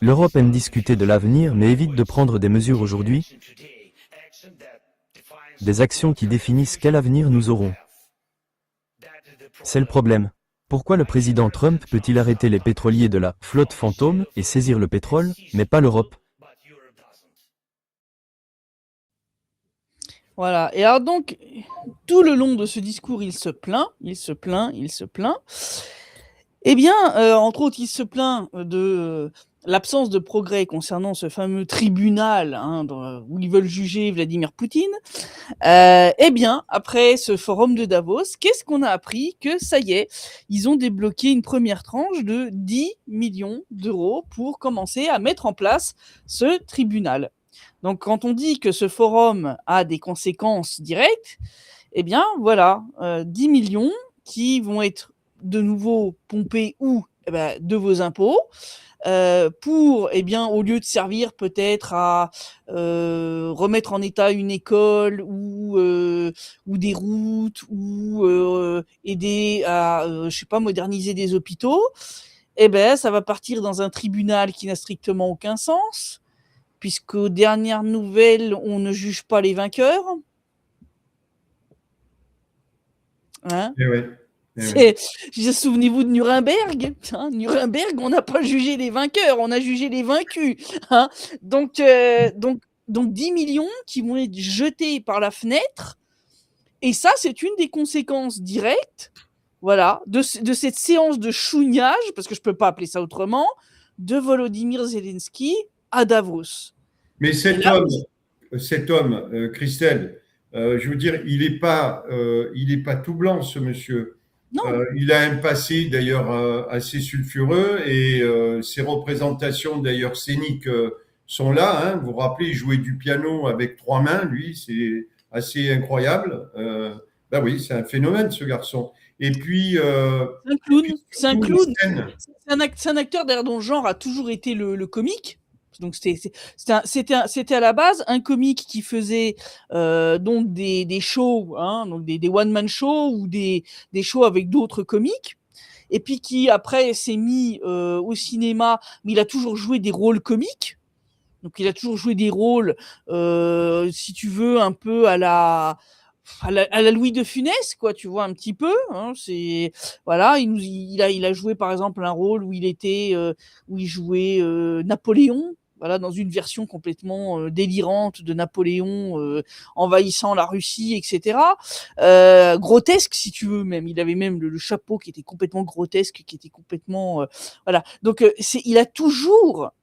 L'Europe aime discuter de l'avenir mais évite de prendre des mesures aujourd'hui, des actions qui définissent quel avenir nous aurons. C'est le problème. Pourquoi le président Trump peut-il arrêter les pétroliers de la flotte fantôme et saisir le pétrole, mais pas l'Europe? Voilà. Et alors donc, tout le long de ce discours, il se plaint. Eh bien, entre autres, il se plaint de l'absence de progrès concernant ce fameux tribunal où ils veulent juger Vladimir Poutine. Eh bien, après ce forum de Davos, qu'est-ce qu'on a appris? Que ça y est, ils ont débloqué une première tranche de 10 millions d'euros pour commencer à mettre en place ce tribunal. Donc, quand on dit que ce forum a des conséquences directes, eh bien, voilà, 10 millions qui vont être de nouveau pompés où? Eh ben, de vos impôts. pour, eh bien, au lieu de servir peut-être à remettre en état une école ou des routes ou aider à, je sais pas, moderniser des hôpitaux, eh ben, ça va partir dans un tribunal qui n'a strictement aucun sens, puisqu'aux dernières nouvelles, on ne juge pas les vainqueurs. Hein? Eh ouais, eh ouais. Souvenez-vous de Nuremberg. Hein, Nuremberg, on n'a pas jugé les vainqueurs, on a jugé les vaincus. Hein. Donc 10 millions qui vont être jetés par la fenêtre. Et ça, c'est une des conséquences directes, voilà, de cette séance de chouignage, parce que je ne peux pas appeler ça autrement, de Volodymyr Zelensky à Davos. Mais cet homme, Christelle, je veux dire, il n'est pas tout blanc, ce monsieur. Non. Il a un passé d'ailleurs assez sulfureux et ses représentations d'ailleurs scéniques sont là. Hein. Vous vous rappelez, il jouait du piano avec 3 mains, lui, c'est assez incroyable. Ben oui, c'est un phénomène, ce garçon. Et puis, c'est un clown. C'est un surtout, clown. les scènes. C'est un acteur d'ailleurs dont le genre a toujours été le comique. Donc c'était à la base un comique qui faisait donc des shows, hein, donc des one-man shows ou des shows avec d'autres comiques. Et puis qui après s'est mis au cinéma, mais il a toujours joué des rôles comiques. Donc il a toujours joué des rôles, si tu veux, un peu à la Louis de Funès, quoi, tu vois, un petit peu. Hein, c'est voilà, il a joué par exemple un rôle où où il jouait Napoléon. Voilà, dans une version complètement délirante de Napoléon envahissant la Russie, etc. Grotesque, si tu veux, même. Il avait même le chapeau qui était complètement grotesque, qui était complètement... voilà. Donc, ça a toujours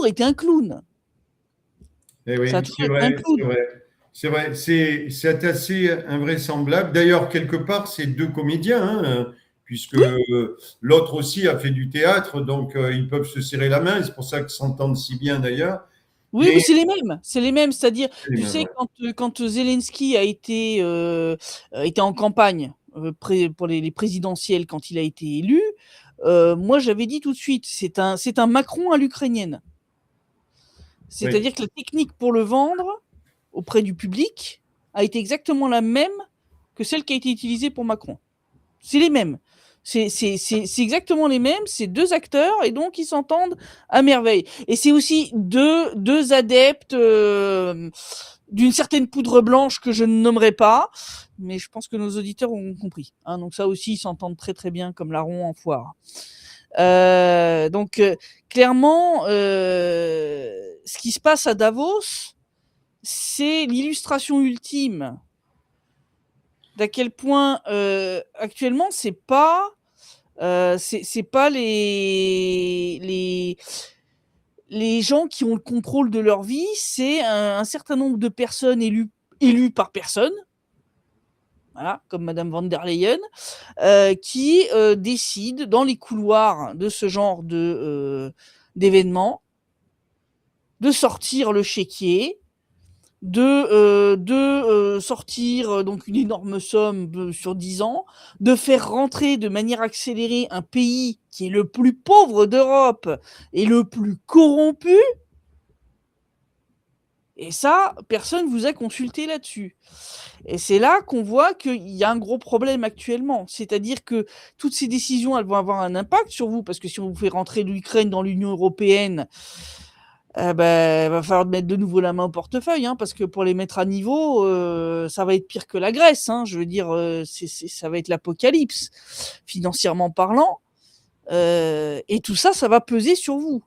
été un clown. Eh oui, Ça a toujours été un clown. c'est vrai, c'est assez invraisemblable. D'ailleurs, quelque part, c'est 2 comédiens, hein, puisque l'autre aussi a fait du théâtre, donc ils peuvent se serrer la main, et c'est pour ça qu'ils s'entendent si bien d'ailleurs. Oui, Mais mais c'est les mêmes. C'est-à-dire, les tu mêmes, sais, ouais. quand Zelensky a été en campagne pour les présidentielles, quand il a été élu, moi j'avais dit tout de suite, c'est un Macron à l'ukrainienne. C'est-à-dire que la technique pour le vendre auprès du public a été exactement la même que celle qui a été utilisée pour Macron. C'est les mêmes. C'est exactement les mêmes, c'est 2 acteurs et donc ils s'entendent à merveille. Et c'est aussi deux adeptes d'une certaine poudre blanche que je ne nommerai pas, mais je pense que nos auditeurs ont compris. Hein, donc ça aussi, ils s'entendent très très bien comme larron en foire. Donc clairement, ce qui se passe à Davos, c'est l'illustration ultime d'à quel point actuellement c'est pas les gens qui ont le contrôle de leur vie, c'est un certain nombre de personnes élues par personne, voilà, comme Madame van der Leyen, qui décident dans les couloirs de ce genre d'événements de sortir le chéquier, de sortir donc une énorme somme sur 10 ans, de faire rentrer de manière accélérée un pays qui est le plus pauvre d'Europe et le plus corrompu. Et ça, personne vous a consulté là-dessus. Et c'est là qu'on voit qu'il y a un gros problème actuellement. C'est-à-dire que toutes ces décisions, elles vont avoir un impact sur vous, parce que si on vous fait rentrer l'Ukraine dans l'Union européenne, il va falloir mettre de nouveau la main au portefeuille, hein, parce que pour les mettre à niveau, ça va être pire que la Grèce. Hein, je veux dire, ça va être l'apocalypse, financièrement parlant. Et tout ça, ça va peser sur vous.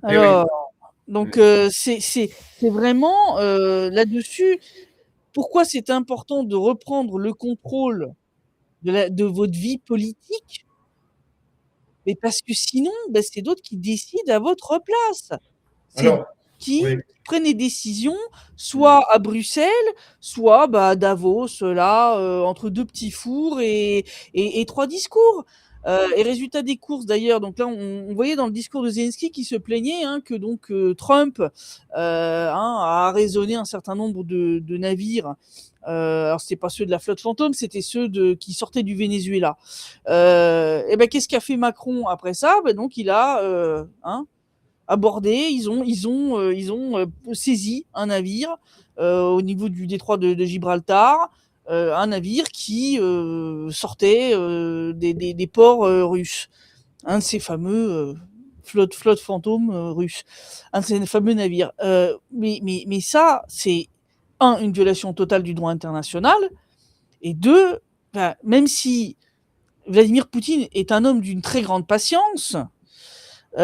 Alors, donc c'est vraiment là-dessus. Pourquoi c'est important de reprendre le contrôle de votre vie politique? Mais parce que sinon, c'est d'autres qui décident à votre place. Alors, qui Oui. prennent des décisions, soit à Bruxelles, soit à Davos, là, entre deux petits fours et trois discours. Et résultat des courses d'ailleurs, donc là on voyait dans le discours de Zelensky qui se plaignait que donc Trump a raisonné un certain nombre de navires. Alors c'était pas ceux de la flotte fantôme, c'était ceux qui sortaient du Venezuela. Et ben qu'est-ce qu'a fait Macron après ça? Donc il a abordé, ils ont saisi un navire au niveau du détroit de Gibraltar, un navire qui sortait des ports russes, un de ces fameux flotte fantôme russe, un de ces fameux navires. Mais ça, c'est une violation totale du droit international, et deux, même si Vladimir Poutine est un homme d'une très grande patience, il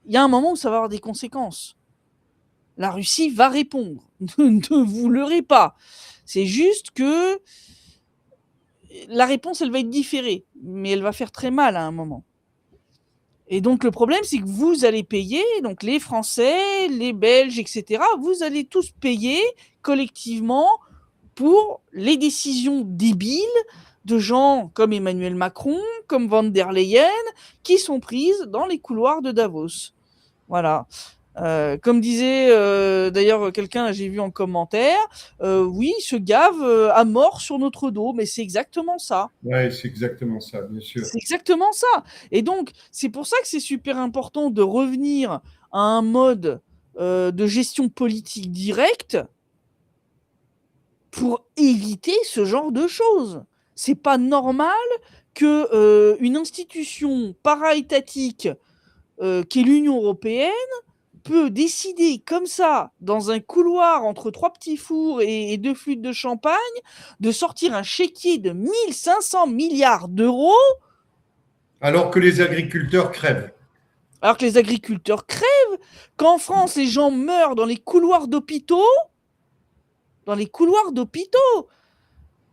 y a un moment où ça va avoir des conséquences. La Russie va répondre. Ne vous leurrez pas. C'est juste que la réponse, elle va être différée, mais elle va faire très mal à un moment. Et donc le problème, c'est que vous allez payer, donc les Français, les Belges, etc., vous allez tous payer collectivement pour les décisions débiles de gens comme Emmanuel Macron, comme Van der Leyen, qui sont prises dans les couloirs de Davos. Voilà. Comme disait d'ailleurs quelqu'un, j'ai vu en commentaire, oui, ils se gavent à mort sur notre dos, mais c'est exactement ça. Ouais, c'est exactement ça, bien sûr. C'est exactement ça. Et donc, c'est pour ça que c'est super important de revenir à un mode de gestion politique directe pour éviter ce genre de choses. C'est pas normal que une institution para-étatique qu'est l'Union européenne peut décider comme ça, dans un couloir entre trois petits fours et deux flûtes de champagne, de sortir un chéquier de 1500 milliards d'euros. Alors que les agriculteurs crèvent. Alors que les agriculteurs crèvent, qu'en France, les gens meurent dans les couloirs d'hôpitaux.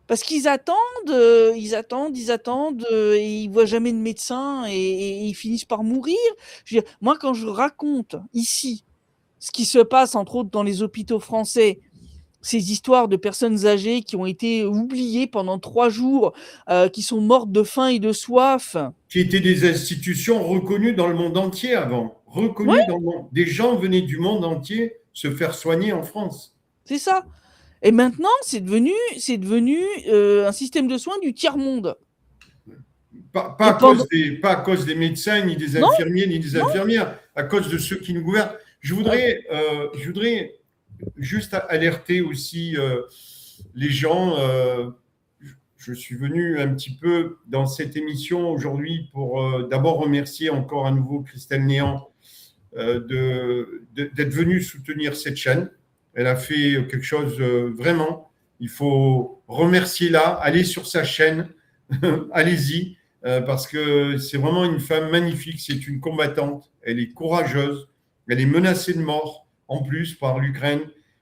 Parce qu'ils attendent, et ils voient jamais de médecin et ils finissent par mourir. Je veux dire, moi, quand je raconte ici ce qui se passe, entre autres, dans les hôpitaux français, ces histoires de personnes âgées qui ont été oubliées pendant 3 jours, qui sont mortes de faim et de soif. Qui étaient des institutions reconnues dans le monde entier avant. Reconnues dans le monde. Des gens venaient du monde entier se faire soigner en France. C'est ça. Et maintenant, c'est devenu un système de soins du tiers-monde. Pas à cause des médecins, ni des infirmiers, ni des infirmières, à cause de ceux qui nous gouvernent. Je voudrais juste alerter aussi les gens. Je suis venu un petit peu dans cette émission aujourd'hui pour d'abord remercier encore à nouveau Christelle Néant d'être venue soutenir cette chaîne. Elle a fait quelque chose vraiment. Il faut remercier-la, allez sur sa chaîne, allez-y, parce que c'est vraiment une femme magnifique, c'est une combattante, elle est courageuse, elle est menacée de mort en plus par l'Ukraine.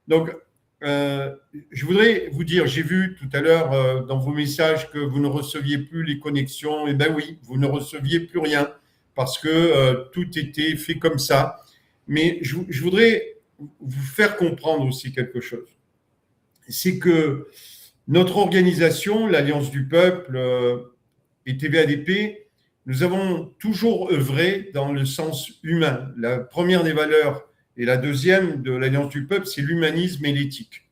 Donc, je voudrais vous dire, j'ai vu tout à l'heure dans vos messages que vous ne receviez plus les connexions. Eh bien oui, vous ne receviez plus rien parce que tout était fait comme ça. Mais je voudrais vous faire comprendre aussi quelque chose. C'est que notre organisation, l'Alliance du Peuple et TVADP, nous avons toujours œuvré dans le sens humain. La première des valeurs et la deuxième de l'Alliance du Peuple, c'est l'humanisme et l'éthique.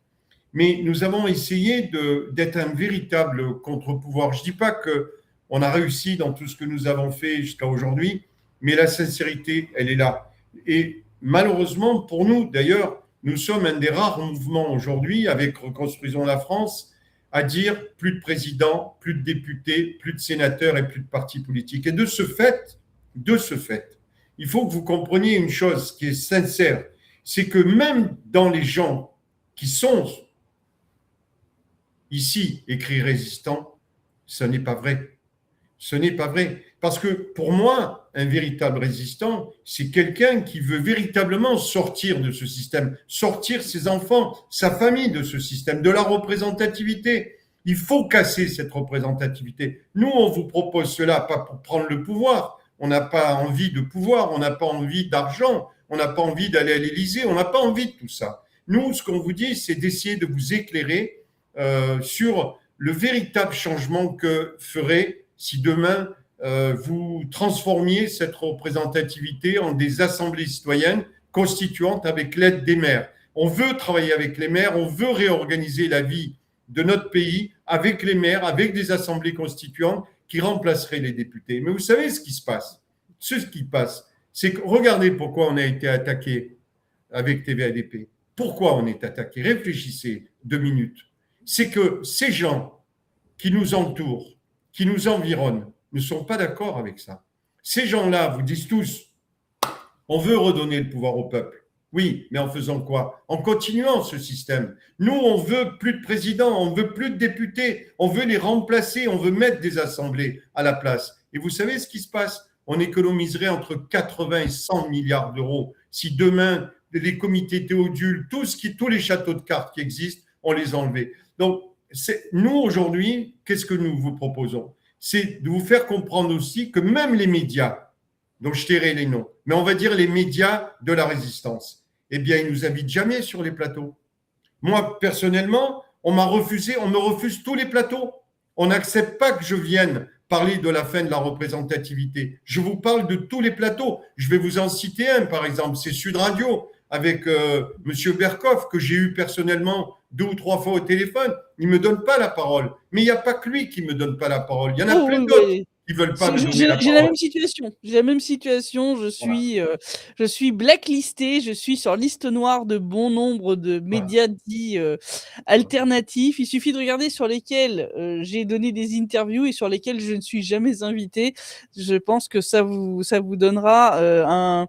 Mais nous avons essayé d'être un véritable contre-pouvoir. Je ne dis pas qu'on a réussi dans tout ce que nous avons fait jusqu'à aujourd'hui, mais la sincérité, elle est là. Et malheureusement, pour nous, d'ailleurs, nous sommes un des rares mouvements aujourd'hui, avec Reconstruisons la France, à dire plus de présidents, plus de députés, plus de sénateurs et plus de partis politiques. Et de ce fait, il faut que vous compreniez une chose qui est sincère, c'est que même dans les gens qui sont ici écrits résistants, ce n'est pas vrai. Ce n'est pas vrai. Parce que pour moi, un véritable résistant, c'est quelqu'un qui veut véritablement sortir de ce système, sortir ses enfants, sa famille de ce système, de la représentativité. Il faut casser cette représentativité. Nous, on vous propose cela pas pour prendre le pouvoir. On n'a pas envie de pouvoir, on n'a pas envie d'argent, on n'a pas envie d'aller à l'Élysée, on n'a pas envie de tout ça. Nous, ce qu'on vous dit, c'est d'essayer de vous éclairer sur le véritable changement que ferait si demain vous transformiez cette représentativité en des assemblées citoyennes constituantes avec l'aide des maires. On veut travailler avec les maires, on veut réorganiser la vie de notre pays avec les maires, avec des assemblées constituantes qui remplaceraient les députés. Mais vous savez ce qui se passe? Ce qui passe, c'est que regardez pourquoi on a été attaqué avec TVADP. Pourquoi on est attaqué? Réfléchissez 2 minutes. C'est que ces gens qui nous entourent, qui nous environnent, ne sont pas d'accord avec ça. Ces gens-là vous disent tous, on veut redonner le pouvoir au peuple. Oui, mais en faisant quoi? En continuant ce système. Nous, on veut plus de présidents, on veut plus de députés, on veut les remplacer, on veut mettre des assemblées à la place. Et vous savez ce qui se passe? On économiserait entre 80 et 100 milliards d'euros si demain, les comités théodules, tous les châteaux de cartes qui existent, on les enlevait. Donc, nous, aujourd'hui, qu'est-ce que nous vous proposons? C'est de vous faire comprendre aussi que même les médias, dont je tairai les noms, mais on va dire les médias de la résistance, eh bien, ils ne nous invitent jamais sur les plateaux. Moi, personnellement, on me refuse tous les plateaux. On n'accepte pas que je vienne parler de la fin de la représentativité. Je vous parle de tous les plateaux. Je vais vous en citer un, par exemple, c'est Sud Radio, avec M. Berkoff, que j'ai eu personnellement 2 ou 3 fois au téléphone. Il ne me donne pas la parole. Mais il n'y a pas que lui qui ne me donne pas la parole. Il y en a plein d'autres qui ne veulent pas me donner la parole. J'ai la même situation. Je suis blacklistée, je suis sur liste noire de bon nombre de médias dits alternatifs. Il suffit de regarder sur lesquels j'ai donné des interviews et sur lesquels je ne suis jamais invitée. Je pense que ça vous donnera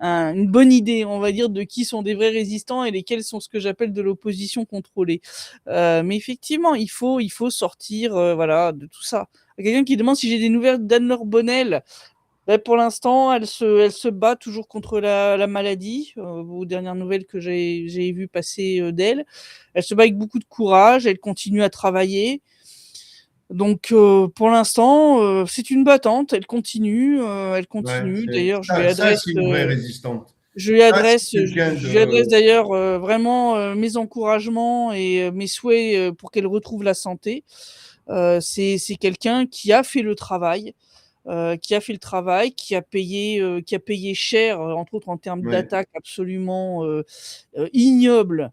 une bonne idée, on va dire, de qui sont des vrais résistants et lesquels sont ce que j'appelle de l'opposition contrôlée. Mais effectivement, il faut sortir de tout ça. Quelqu'un qui demande si j'ai des nouvelles d'Anne-Laure Bonnel. Ben, pour l'instant, elle se bat toujours contre la maladie. Aux dernières nouvelles que j'ai vu passer d'elle. Elle se bat avec beaucoup de courage, elle continue à travailler. Donc, pour l'instant, c'est une battante, elle continue. Ouais, D'ailleurs, c'est une vraie résistante. Je lui adresse d'ailleurs vraiment mes encouragements et mes souhaits pour qu'elle retrouve la santé. C'est quelqu'un qui a fait le travail, qui a payé cher, entre autres en termes d'attaques absolument ignobles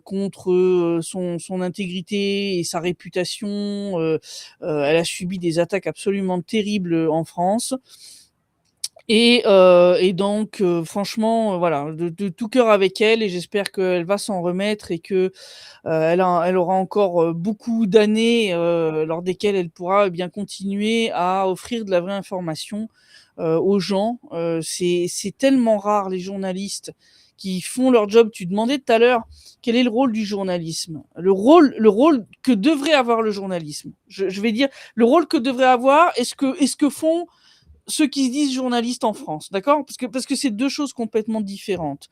contre son intégrité et sa réputation. Elle a subi des attaques absolument terribles en France. Et donc, franchement, voilà, de tout cœur avec elle, et j'espère qu'elle va s'en remettre et que elle aura encore beaucoup d'années lors desquelles elle pourra bien continuer à offrir de la vraie information aux gens. C'est tellement rare les journalistes qui font leur job. Tu demandais tout à l'heure quel est le rôle du journalisme. Le rôle que devrait avoir le journalisme. Je vais dire le rôle que devrait avoir et ce que font ceux qui se disent journalistes en France, d'accord? Parce que c'est 2 choses complètement différentes.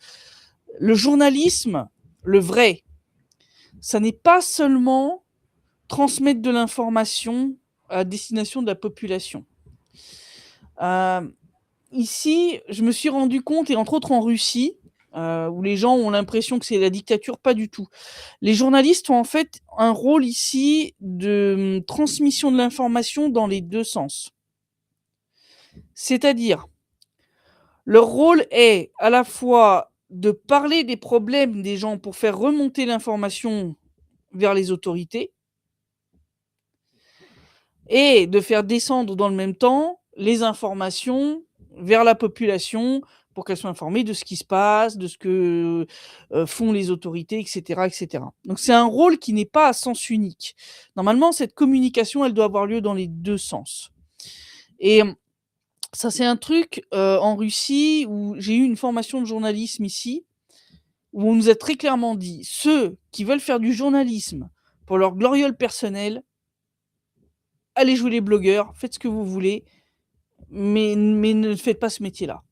Le journalisme, le vrai, ça n'est pas seulement transmettre de l'information à destination de la population. Ici, je me suis rendu compte, et entre autres en Russie, où les gens ont l'impression que c'est la dictature, pas du tout. Les journalistes ont en fait un rôle ici de transmission de l'information dans les 2 sens. C'est-à-dire, leur rôle est à la fois de parler des problèmes des gens pour faire remonter l'information vers les autorités et de faire descendre dans le même temps les informations vers la population pour qu'elle soit informée de ce qui se passe, de ce que font les autorités, etc., etc. Donc c'est un rôle qui n'est pas à sens unique. Normalement, cette communication, elle doit avoir lieu dans les 2 sens. Et ça, c'est un truc en Russie où j'ai eu une formation de journalisme ici, où on nous a très clairement dit, ceux qui veulent faire du journalisme pour leur gloriole personnelle, allez jouer les blogueurs, faites ce que vous voulez, mais ne faites pas ce métier-là.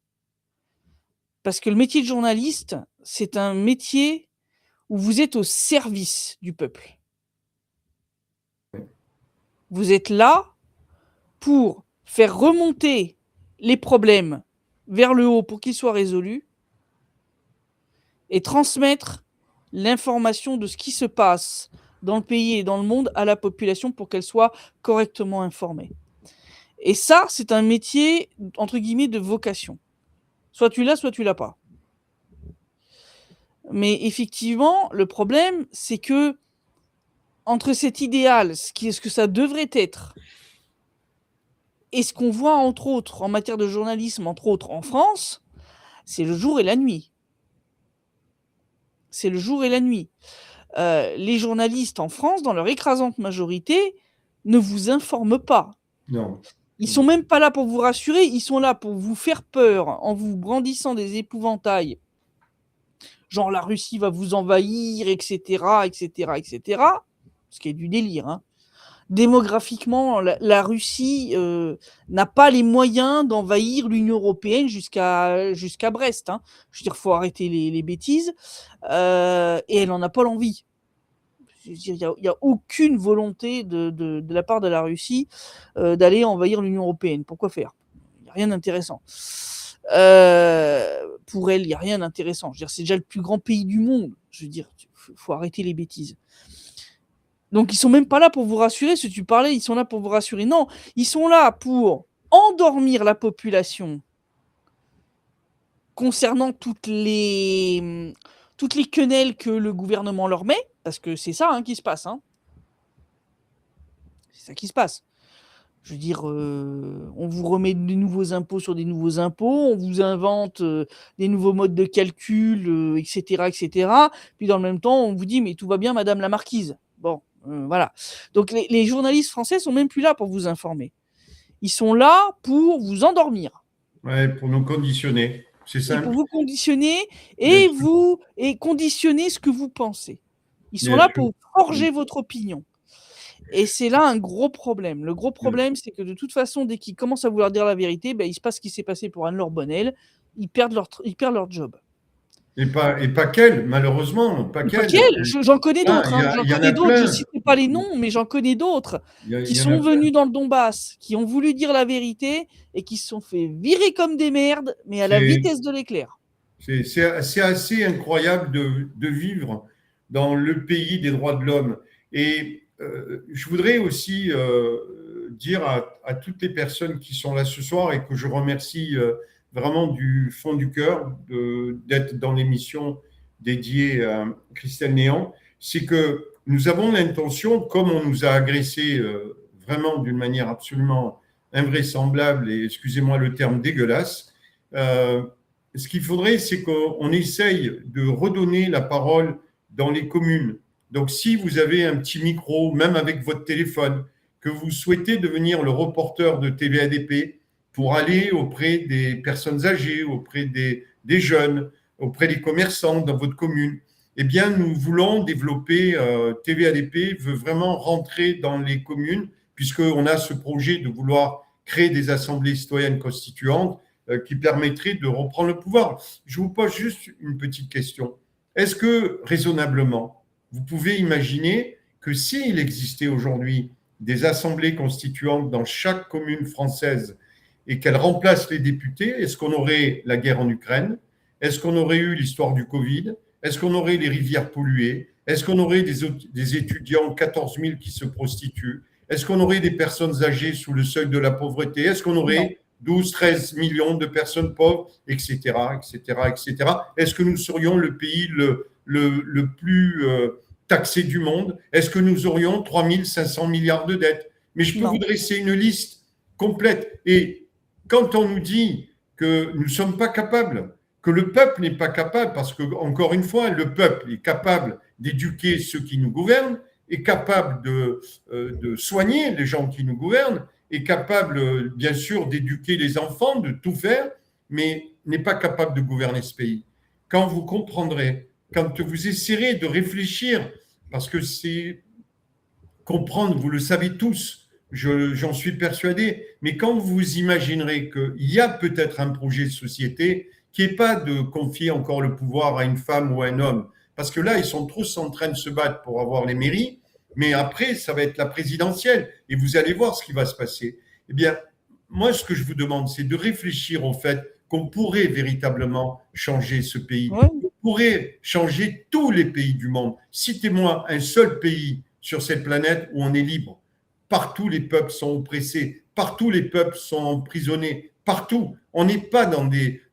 Parce que le métier de journaliste, c'est un métier où vous êtes au service du peuple. Vous êtes là pour faire remonter les problèmes vers le haut pour qu'ils soient résolus et transmettre l'information de ce qui se passe dans le pays et dans le monde à la population pour qu'elle soit correctement informée. Et ça, c'est un métier, entre guillemets, de vocation. Soit tu l'as, soit tu l'as pas. Mais effectivement, le problème, c'est que entre cet idéal, ce que ça devrait être, et ce qu'on voit, entre autres, en matière de journalisme, entre autres en France, c'est le jour et la nuit. C'est le jour et la nuit. Les journalistes en France, dans leur écrasante majorité, ne vous informent pas. Non. Ils sont même pas là pour vous rassurer, ils sont là pour vous faire peur en vous brandissant des épouvantails. Genre la Russie va vous envahir, etc., etc., etc. Ce qui est du délire, hein. Démographiquement, la Russie n'a pas les moyens d'envahir l'Union européenne jusqu'à Brest, hein. Je veux dire, il faut arrêter les bêtises. Et elle n'en a pas l'envie. Il n'y a aucune volonté de la part de la Russie d'aller envahir l'Union européenne. Pourquoi faire? Il n'y a rien d'intéressant. Pour elle, il n'y a rien d'intéressant. Je veux dire, c'est déjà le plus grand pays du monde. Je veux dire, il faut arrêter les bêtises. Donc, ils sont même pas là pour vous rassurer. Si tu parlais, ils sont là pour vous rassurer. Non, ils sont là pour endormir la population concernant toutes les quenelles que le gouvernement leur met, parce que c'est ça qui se passe. Hein. C'est ça qui se passe. Je veux dire, on vous remet des nouveaux impôts sur des nouveaux impôts, on vous invente des nouveaux modes de calcul, etc., etc. Puis dans le même temps, on vous dit, mais tout va bien, Madame la Marquise. Bon, voilà. Donc les journalistes français sont même plus là pour vous informer. Ils sont là pour vous endormir. Ouais, pour nous conditionner. C'est Et simple. pour vous conditionner et conditionner ce que vous pensez. Ils sont là pour forger votre opinion. Et c'est là un gros problème. Le gros problème, c'est que de toute façon, dès qu'ils commencent à vouloir dire la vérité, il se passe ce qui s'est passé pour Anne-Laure Bonnel. Ils perdent leur job. Et pas qu'elle, malheureusement. Pas qu'elle. J'en connais d'autres. J'en connais d'autres. Je ne citerai pas les noms, mais j'en connais d'autres qui sont venus dans le Donbass, qui ont voulu dire la vérité et qui se sont fait virer comme des merdes, mais à la vitesse de l'éclair. C'est assez incroyable de vivre dans le pays des droits de l'homme. Et je voudrais aussi dire à toutes les personnes qui sont là ce soir et que je remercie vraiment du fond du cœur d'être dans l'émission dédiée à Christelle Néant, c'est que nous avons l'intention, comme on nous a agressés vraiment d'une manière absolument invraisemblable et, excusez-moi le terme, dégueulasse, ce qu'il faudrait, c'est qu'on essaye de redonner la parole dans les communes. Donc, si vous avez un petit micro, même avec votre téléphone, que vous souhaitez devenir le reporter de TVADP pour aller auprès des personnes âgées, auprès des jeunes, auprès des commerçants dans votre commune, eh bien, nous voulons développer, TVADP veut vraiment rentrer dans les communes, puisqu'on a ce projet de vouloir créer des assemblées citoyennes constituantes qui permettraient de reprendre le pouvoir. Je vous pose juste une petite question. Est-ce que, raisonnablement, vous pouvez imaginer que s'il existait aujourd'hui des assemblées constituantes dans chaque commune française et qu'elles remplacent les députés, est-ce qu'on aurait la guerre en Ukraine? Est-ce qu'on aurait eu l'histoire du Covid? Est-ce qu'on aurait les rivières polluées? Est-ce qu'on aurait des étudiants, 14 000 qui se prostituent? Est-ce qu'on aurait des personnes âgées sous le seuil de la pauvreté? Est-ce qu'on aurait 12, 13 millions de personnes pauvres, etc., etc., etc. Est-ce que nous serions le pays le plus taxé du monde? Est-ce que nous aurions 3 500 milliards de dettes? Mais je peux vous dresser une liste complète. Et quand on nous dit que nous ne sommes pas capables, que le peuple n'est pas capable, parce que, encore une fois, le peuple est capable d'éduquer ceux qui nous gouvernent, est capable de soigner les gens qui nous gouvernent, est capable, bien sûr, d'éduquer les enfants, de tout faire, mais n'est pas capable de gouverner ce pays. Quand vous comprendrez, quand vous essaierez de réfléchir, parce que c'est comprendre, vous le savez tous, j'en suis persuadé, mais quand vous imaginerez qu'il y a peut-être un projet de société qui n'est pas de confier encore le pouvoir à une femme ou à un homme, parce que là, ils sont tous en train de se battre pour avoir les mairies, mais après, ça va être la présidentielle, et vous allez voir ce qui va se passer. Eh bien, moi, ce que je vous demande, c'est de réfléchir au fait qu'on pourrait véritablement changer ce pays. Ouais. On pourrait changer tous les pays du monde. Citez-moi un seul pays sur cette planète où on est libre. Partout, les peuples sont oppressés. Partout, les peuples sont emprisonnés. Partout. On n'est pas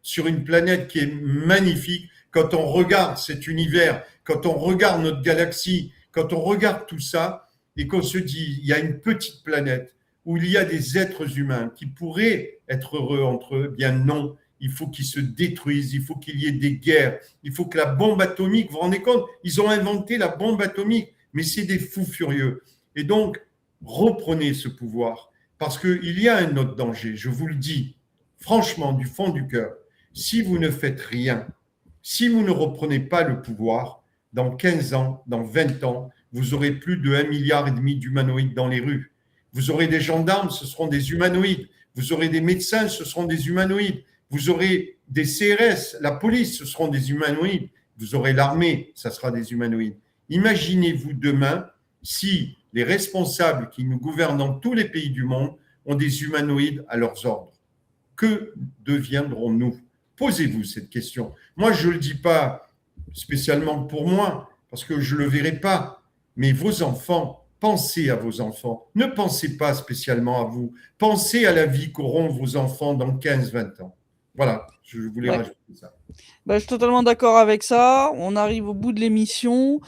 sur une planète qui est magnifique. Quand on regarde cet univers, quand on regarde notre galaxie, quand on regarde tout ça et qu'on se dit, il y a une petite planète où il y a des êtres humains qui pourraient être heureux entre eux, eh bien non. Il faut qu'ils se détruisent, il faut qu'il y ait des guerres, il faut que la bombe atomique, vous vous rendez compte, ils ont inventé la bombe atomique, mais c'est des fous furieux. Et donc, reprenez ce pouvoir, parce qu'il y a un autre danger, je vous le dis, franchement, du fond du cœur. Si vous ne faites rien, si vous ne reprenez pas le pouvoir, dans 15 ans, dans 20 ans, vous aurez plus de 1,5 milliard d'humanoïdes dans les rues. Vous aurez des gendarmes, ce seront des humanoïdes. Vous aurez des médecins, ce seront des humanoïdes. Vous aurez des CRS, la police, ce seront des humanoïdes. Vous aurez l'armée, ça sera des humanoïdes. Imaginez-vous demain si les responsables qui nous gouvernent dans tous les pays du monde ont des humanoïdes à leurs ordres. Que deviendrons-nous? Posez-vous cette question. Moi, je ne le dis pas spécialement pour moi, parce que je ne le verrai pas, mais vos enfants, pensez à vos enfants. Ne pensez pas spécialement à vous. Pensez à la vie qu'auront vos enfants dans 15-20 ans. Voilà, je voulais rajouter ça. Je suis totalement d'accord avec ça. On arrive au bout de l'émission.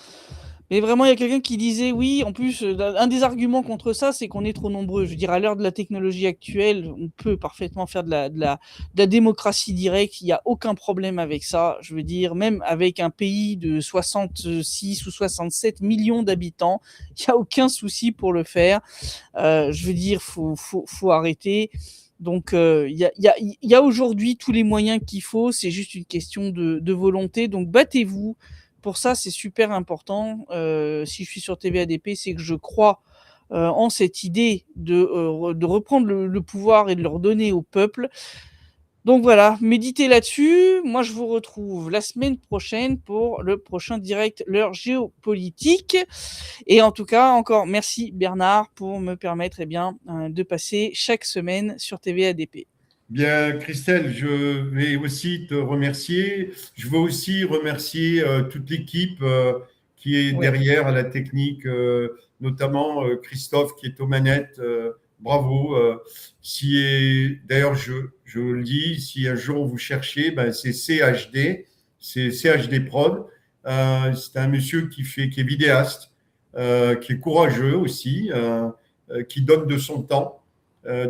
Mais vraiment, il y a quelqu'un qui disait, oui, en plus, un des arguments contre ça, c'est qu'on est trop nombreux. Je veux dire, à l'heure de la technologie actuelle, on peut parfaitement faire de la démocratie directe. Il n'y a aucun problème avec ça. Je veux dire, même avec un pays de 66 ou 67 millions d'habitants, il n'y a aucun souci pour le faire. Je veux dire, faut arrêter. Donc, il y a aujourd'hui tous les moyens qu'il faut. C'est juste une question de volonté. Donc, battez-vous. Pour ça, c'est super important. Si je suis sur TVADP, c'est que je crois en cette idée de reprendre le pouvoir et de le redonner au peuple. Donc voilà, méditez là-dessus. Moi, je vous retrouve la semaine prochaine pour le prochain direct L'heure géopolitique. Et en tout cas, encore merci Bernard pour me permettre de passer chaque semaine sur TVADP. Bien, Christelle, je vais aussi te remercier. Je veux aussi remercier toute l'équipe qui est derrière à la technique, notamment Christophe qui est aux manettes. Bravo. D'ailleurs, je le dis, si un jour vous cherchez, c'est CHD, c'est CHD Prod. C'est un monsieur qui est vidéaste, qui est courageux aussi, qui donne de son temps.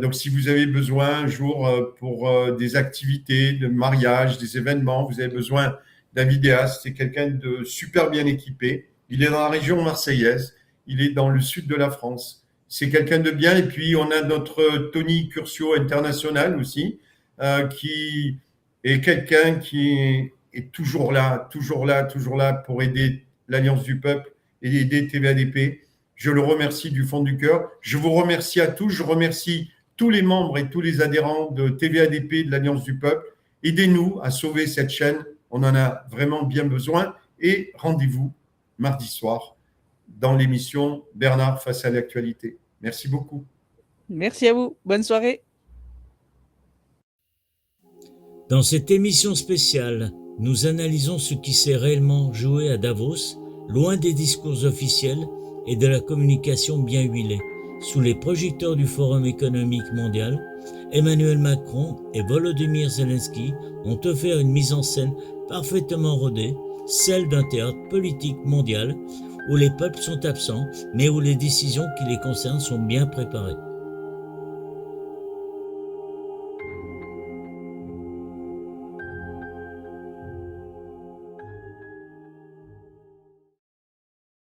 Donc, si vous avez besoin un jour pour des activités de mariage, des événements, vous avez besoin d'un vidéaste, c'est quelqu'un de super bien équipé. Il est dans la région marseillaise, il est dans le sud de la France. C'est quelqu'un de bien. Et puis, on a notre Tony Curcio International aussi, qui est quelqu'un qui est toujours là pour aider l'Alliance du Peuple et aider TVADP. Je le remercie du fond du cœur. Je vous remercie à tous. Je remercie tous les membres et tous les adhérents de TVADP, de l'Alliance du Peuple. Aidez-nous à sauver cette chaîne. On en a vraiment bien besoin. Et rendez-vous mardi soir dans l'émission Bernard face à l'actualité. Merci beaucoup. Merci à vous. Bonne soirée. Dans cette émission spéciale, nous analysons ce qui s'est réellement joué à Davos, loin des discours officiels et de la communication bien huilée. Sous les projecteurs du Forum économique mondial, Emmanuel Macron et Volodymyr Zelensky ont offert une mise en scène parfaitement rodée, celle d'un théâtre politique mondial où les peuples sont absents, mais où les décisions qui les concernent sont bien préparées.